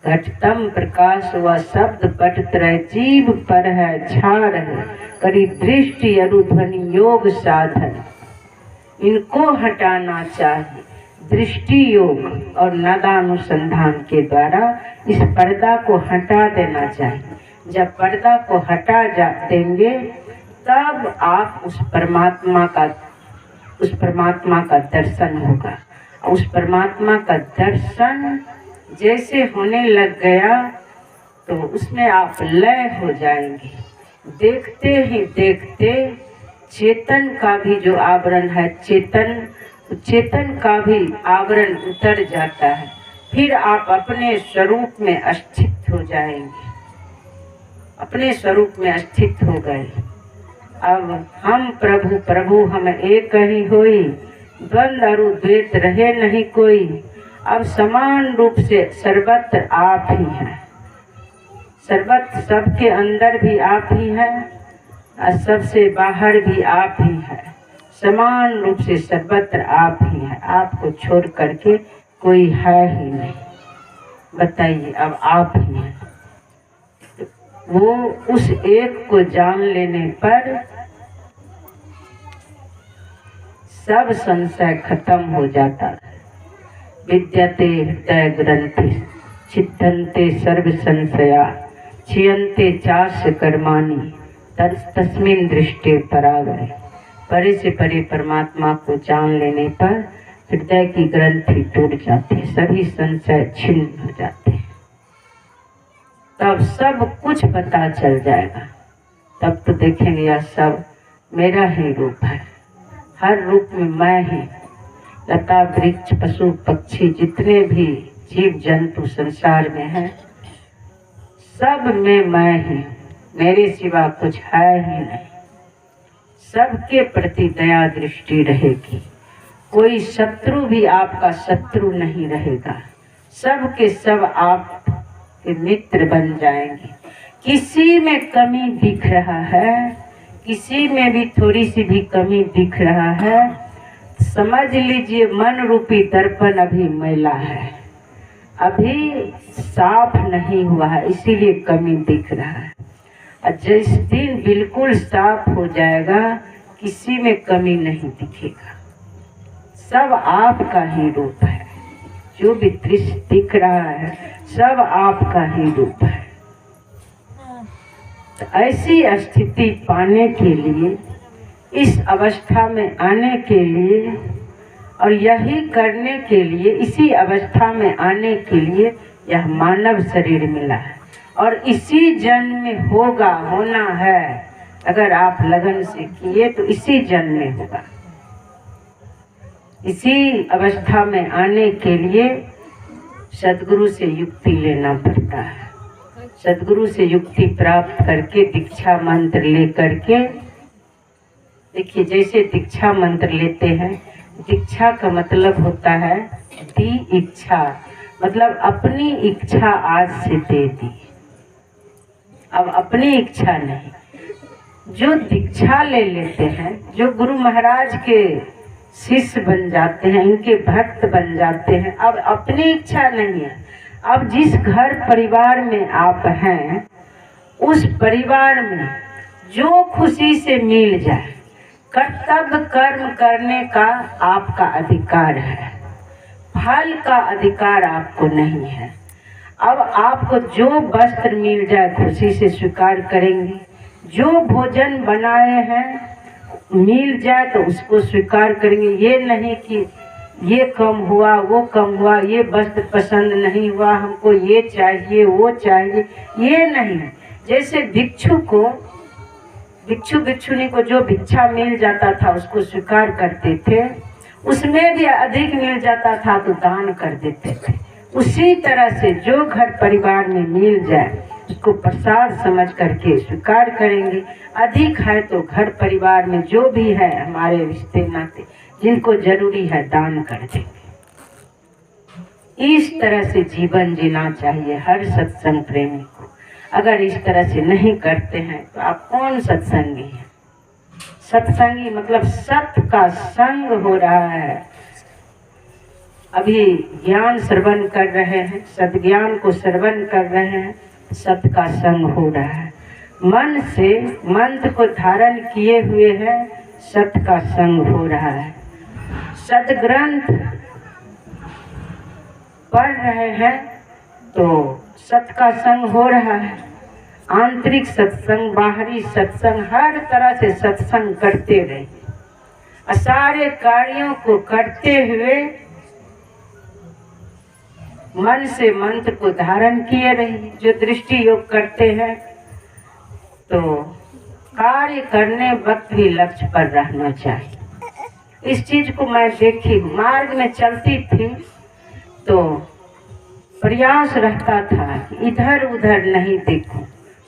घटतम प्रकाश व शब्द पट त्रय जीव पर है छा रहे। करी दृष्टि अरुध्वनि योग साधन, इनको हटाना चाहिए। दृष्टि योग और नादानुसंधान के द्वारा इस पर्दा को हटा देना चाहिए। जब पर्दा को हटा देंगे तब आप उस परमात्मा का दर्शन होगा। उस परमात्मा का दर्शन जैसे होने लग गया तो उसमें आप लय हो जाएंगे। देखते ही देखते चेतन का भी जो आवरण है, चेतन का भी आवरण उतर जाता है। फिर आप अपने स्वरूप में स्थित हो जाएंगे। अपने स्वरूप में स्थित हो गए। अब हम प्रभु हम एक ही होई, द्वंद अरु द्वैत रहे नहीं कोई। अब समान रूप से सर्वत्र आप ही हैं। सर्वत्र सबके अंदर भी आप ही हैं और सबसे बाहर भी आप ही हैं। समान रूप से सर्वत्र आप ही हैं। आपको छोड़ करके कोई है ही नहीं। बताइए, अब आप ही हैं। वो उस एक को जान लेने पर सब संशय खत्म हो जाता है। विद्यते हृदय ग्रंथि छिद्यन्ते सर्व संशया क्षीयन्ते चास्य कर्माणि तस्मिन् दृष्टे परागरे। परे से परे परमात्मा को जान लेने पर हृदय की ग्रंथि टूट जाती है, सभी संशय छिन्न हो जाते हैं। तब सब कुछ पता चल जाएगा। तब तो देखेंगे यह सब मेरा ही रूप है। हर रूप में मैं ही। लता वृक्ष पशु पक्षी जितने भी जीव जंतु संसार में हैं, सब में मैं ही। मेरे सिवा कुछ है ही नहीं। सबके प्रति दया दृष्टि रहेगी। कोई शत्रु भी आपका शत्रु नहीं रहेगा। सब के सब आप के मित्र बन जाएंगे। किसी में कमी दिख रहा है, किसी में भी थोड़ी सी भी कमी दिख रहा है, समझ लीजिए मन रूपी दर्पण अभी मैला है, अभी साफ नहीं हुआ है, इसीलिए कमी दिख रहा है। और जिस दिन बिल्कुल साफ हो जाएगा किसी में कमी नहीं दिखेगा। सब आपका ही रूप है। जो भी दृश्य दिख रहा है सब आपका ही रूप है। तो ऐसी स्थिति पाने के लिए, इस अवस्था में आने के लिए और यही करने के लिए, इसी अवस्था में आने के लिए यह मानव शरीर मिला है। और इसी जन्म में होना है। अगर आप लगन से किए तो इसी जन्म में होगा। इसी अवस्था में आने के लिए सद्गुरु से युक्ति लेना पड़ता है। सद्गुरु से युक्ति प्राप्त करके दीक्षा मंत्र ले करके, देखिए जैसे दीक्षा मंत्र लेते हैं, दीक्षा का मतलब होता है दी इच्छा, मतलब अपनी इच्छा आज से दे दी। अब अपनी इच्छा नहीं, जो दीक्षा ले लेते हैं, जो गुरु महाराज के शिष्य बन जाते हैं, इनके भक्त बन जाते हैं, अब अपनी इच्छा नहीं है। अब जिस घर परिवार में आप हैं, उस परिवार में जो खुशी से मिल जाए, कर्तव्य कर्म करने का आपका अधिकार है। फल का अधिकार आपको नहीं है। अब आपको जो वस्त्र मिल जाए खुशी से स्वीकार करेंगे। जो भोजन बनाए हैं मिल जाए तो उसको स्वीकार करेंगे। ये नहीं कि ये कम हुआ, वो कम हुआ, ये वस्त्र पसंद नहीं हुआ, हमको ये चाहिए वो चाहिए, ये नहीं। जैसे भिक्षु को भिक्षु भिक्षुनी को जो भिक्षा मिल जाता था उसको स्वीकार करते थे, उसमें भी अधिक मिल जाता था तो दान कर देते थे। उसी तरह से जो घर परिवार में मिल जाए उसको प्रसाद समझ करके स्वीकार करेंगे। अधिक है तो घर परिवार में जो भी है हमारे रिश्ते नाते जिनको जरूरी है दान कर देंगे। इस तरह से जीवन जीना चाहिए हर सत्संग प्रेमी को। अगर इस तरह से नहीं करते हैं तो आप कौन सत्संगी हैं? सत्संगी मतलब सत्य का संग हो रहा है। अभी ज्ञान श्रवण कर रहे हैं, सद्ज्ञान को श्रवण कर रहे हैं, सत्य का संग हो रहा है। मन से मंत्र को धारण किए हुए हैं, सत्य का संग हो रहा है। सद्ग्रंथ पढ़ रहे हैं तो सत्य का संग हो रहा है। आंतरिक सत्संग, बाहरी सत्संग, हर तरह से सत्संग करते रहिए। सारे कार्यों को करते हुए मन से मंत्र को धारण किए रहिए। जो दृष्टि योग करते हैं तो कार्य करने वक्त भी लक्ष्य पर रहना चाहिए। इस चीज को मैं देखी, मार्ग में चलती थी तो प्रयास रहता था कि इधर उधर नहीं देखूं,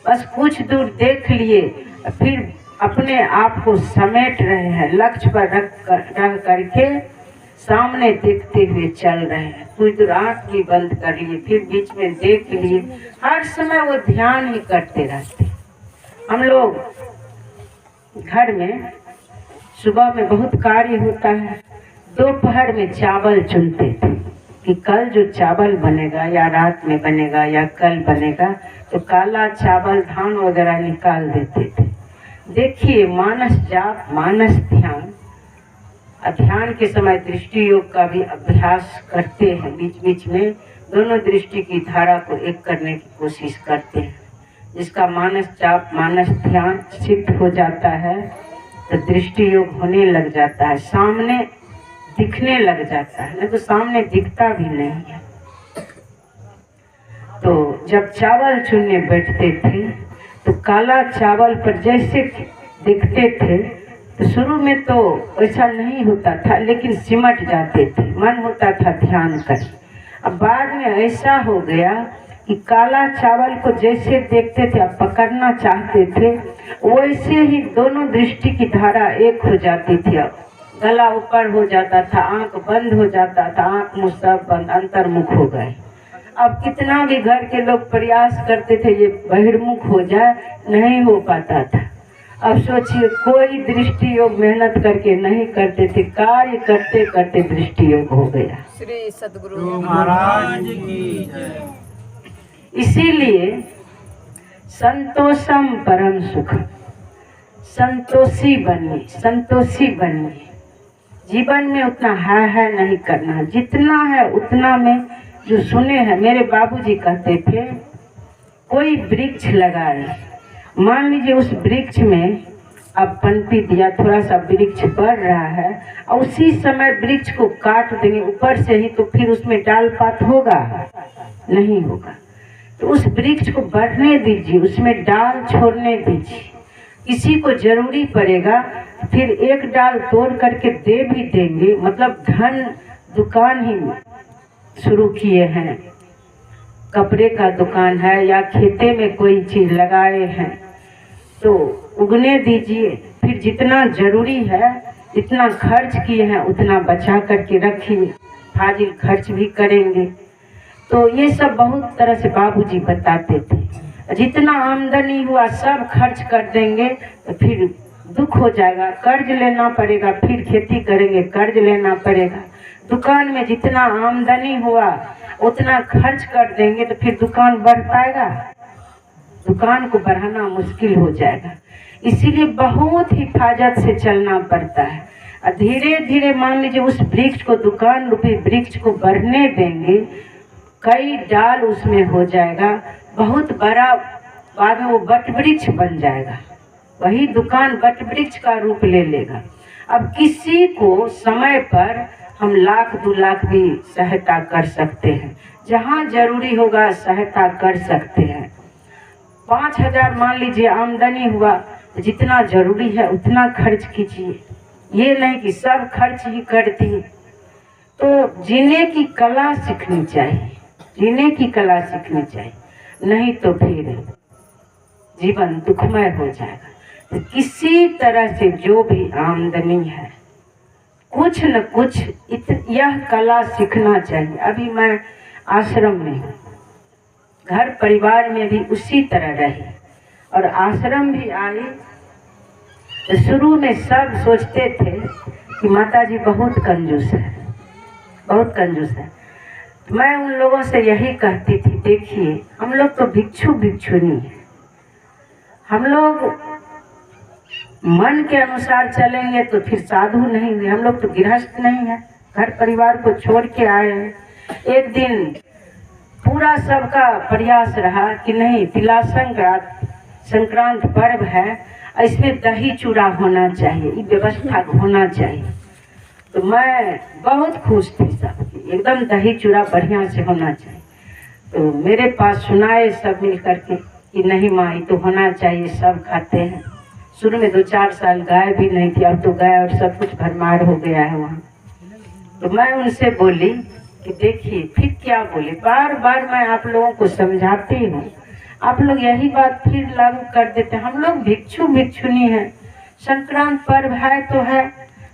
बस कुछ दूर देख लिए फिर अपने आप को समेट रहे हैं, लक्ष्य पर रह करके सामने देखते हुए चल रहे हैं। कुछ दूर आँख भी बंद कर लिए, फिर बीच में देख लिए, हर समय वो ध्यान ही करते रहते। हम लोग घर में सुबह में बहुत कार्य होता है, दोपहर में चावल चुनते थे कि कल जो चावल बनेगा या रात में बनेगा या कल बनेगा, तो काला चावल धान वगैरह निकाल देते थे। देखिए मानस जाप, मानस ध्यान, ध्यान के समय दृष्टि योग का भी अभ्यास करते हैं। बीच बीच में दोनों दृष्टि की धारा को एक करने की कोशिश करते हैं। जिसका मानस जाप, मानस ध्यान सिद्ध हो जाता है तो दृष्टि योग होने लग जाता है, सामने दिखने लग जाता है, नहीं तो सामने दिखता भी नहीं है। तो जब चावल चुनने बैठते थे तो काला चावल पर जैसे देखते थे तो शुरू में तो ऐसा नहीं होता था, लेकिन सिमट जाते थे, मन होता था ध्यान कर। अब बाद में ऐसा हो गया कि काला चावल को जैसे देखते थे, अब पकड़ना चाहते थे, वैसे ही दोनों दृष्टि की धारा एक हो जाती थी। अब गला ऊपर हो जाता था, आंख बंद हो जाता था, आंख मुंह सब बंद, अंतर्मुख हो गए। अब कितना भी घर के लोग प्रयास करते थे ये बहिर्मुख हो जाए, नहीं हो पाता था। अब सोचिए कोई दृष्टि योग मेहनत करके नहीं करते थे, कार्य करते करते दृष्टि योग हो गया। श्री सद्गुरु महाराज की जय। इसीलिए संतोषम परम सुखम, संतोषी बनिए, संतोषी बनिए। जीवन में उतना है नहीं करना, जितना है उतना में। जो सुने हैं, मेरे बाबूजी कहते थे कोई वृक्ष लगाए, मान लीजिए उस वृक्ष में अब पनपी दिया, थोड़ा सा वृक्ष बढ़ रहा है और उसी समय वृक्ष को काट देंगे ऊपर से ही, तो फिर उसमें डाल पात होगा? नहीं होगा। तो उस वृक्ष को बढ़ने दीजिए, उसमें डाल छोड़ने दीजिए। किसी को जरूरी पड़ेगा फिर एक डाल तोड़ करके दे भी देंगे। मतलब धन दुकान ही शुरू किए हैं, कपड़े का दुकान है या खेते में कोई चीज लगाए हैं तो उगने दीजिए। फिर जितना जरूरी है, जितना खर्च किए हैं उतना बचा करके रखिए, फाजिल खर्च भी करेंगे। तो ये सब बहुत तरह से बाबूजी बताते थे। जितना आमदनी हुआ सब खर्च कर देंगे तो फिर दुख हो जाएगा, कर्ज लेना पड़ेगा, फिर खेती करेंगे कर्ज लेना पड़ेगा। दुकान में जितना आमदनी हुआ उतना खर्च कर देंगे तो फिर दुकान बढ़ पाएगा? दुकान को बढ़ाना मुश्किल हो जाएगा। इसीलिए बहुत हिफाजत से चलना पड़ता है। धीरे धीरे मान लीजिए उस वृक्ष को, दुकान रूपी वृक्ष को बढ़ने देंगे, कई डाल उसमें हो जाएगा, बहुत बड़ा, बाद में वो बट वृक्ष बन जाएगा, वही दुकान बट वृक्ष का रूप ले लेगा। अब किसी को समय पर हम 1,00,000 2,00,000 भी सहायता कर सकते हैं, जहाँ जरूरी होगा सहायता कर सकते हैं। 5,000 मान लीजिए आमदनी हुआ तो जितना जरूरी है उतना खर्च कीजिए, ये नहीं कि सब खर्च ही कर दिए। तो जीने की कला सीखनी चाहिए, जीने की कला सीखनी चाहिए, नहीं तो फिर जीवन दुखमय हो जाएगा। तो किसी तरह से जो भी आमदनी है कुछ न कुछ यह कला सीखना चाहिए। अभी मैं आश्रम में हूँ, घर परिवार में भी उसी तरह रही और आश्रम भी आई। तो शुरू में सब सोचते थे कि माता जी बहुत कंजूस है, बहुत कंजूस है। मैं उन लोगों से यही कहती थी, देखिए हम लोग तो भिक्षु भिक्षुनी है, हम लोग मन के अनुसार चलेंगे तो फिर साधु नहीं हुए, हम लोग तो गृहस्थ नहीं है, घर परिवार को छोड़ के आए हैं। एक दिन पूरा सबका प्रयास रहा कि नहीं तिला संक्रांत पर्व है, इसमें दही चूड़ा होना चाहिए, ये व्यवस्था होना चाहिए। तो मैं बहुत खुश थी, सबकी एकदम दही चूड़ा बढ़िया से होना चाहिए। तो मेरे पास सुनाए सब मिल करके कि नहीं माँ ये तो होना चाहिए, सब खाते हैं। शुरू में 2-4 साल गाय भी नहीं थी, अब तो गाय और सब कुछ भरमार हो गया है वहाँ। तो मैं उनसे बोली कि देखिए, फिर क्या बोले, बार बार मैं आप लोगों को समझाती हूँ, आप लोग यही बात फिर लागू कर देते हैं। हम लोग भिक्षु भिक्षुनी हैं, संक्रांत पर्व है तो है,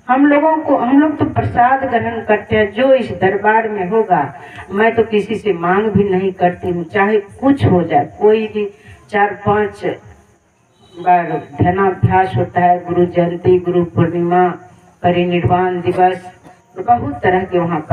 हम लोग तो प्रसाद ग्रहण करते हैं, जो इस दरबार में होगा। मैं तो किसी से मांग भी नहीं करती हूँ, चाहे कुछ हो जाए। कोई भी 4-5 बार ध्यानाभ्यास होता है, गुरु जयंती, गुरु पूर्णिमा, परिनिर्वाण दिवस, तो बहुत तरह के वहाँ पर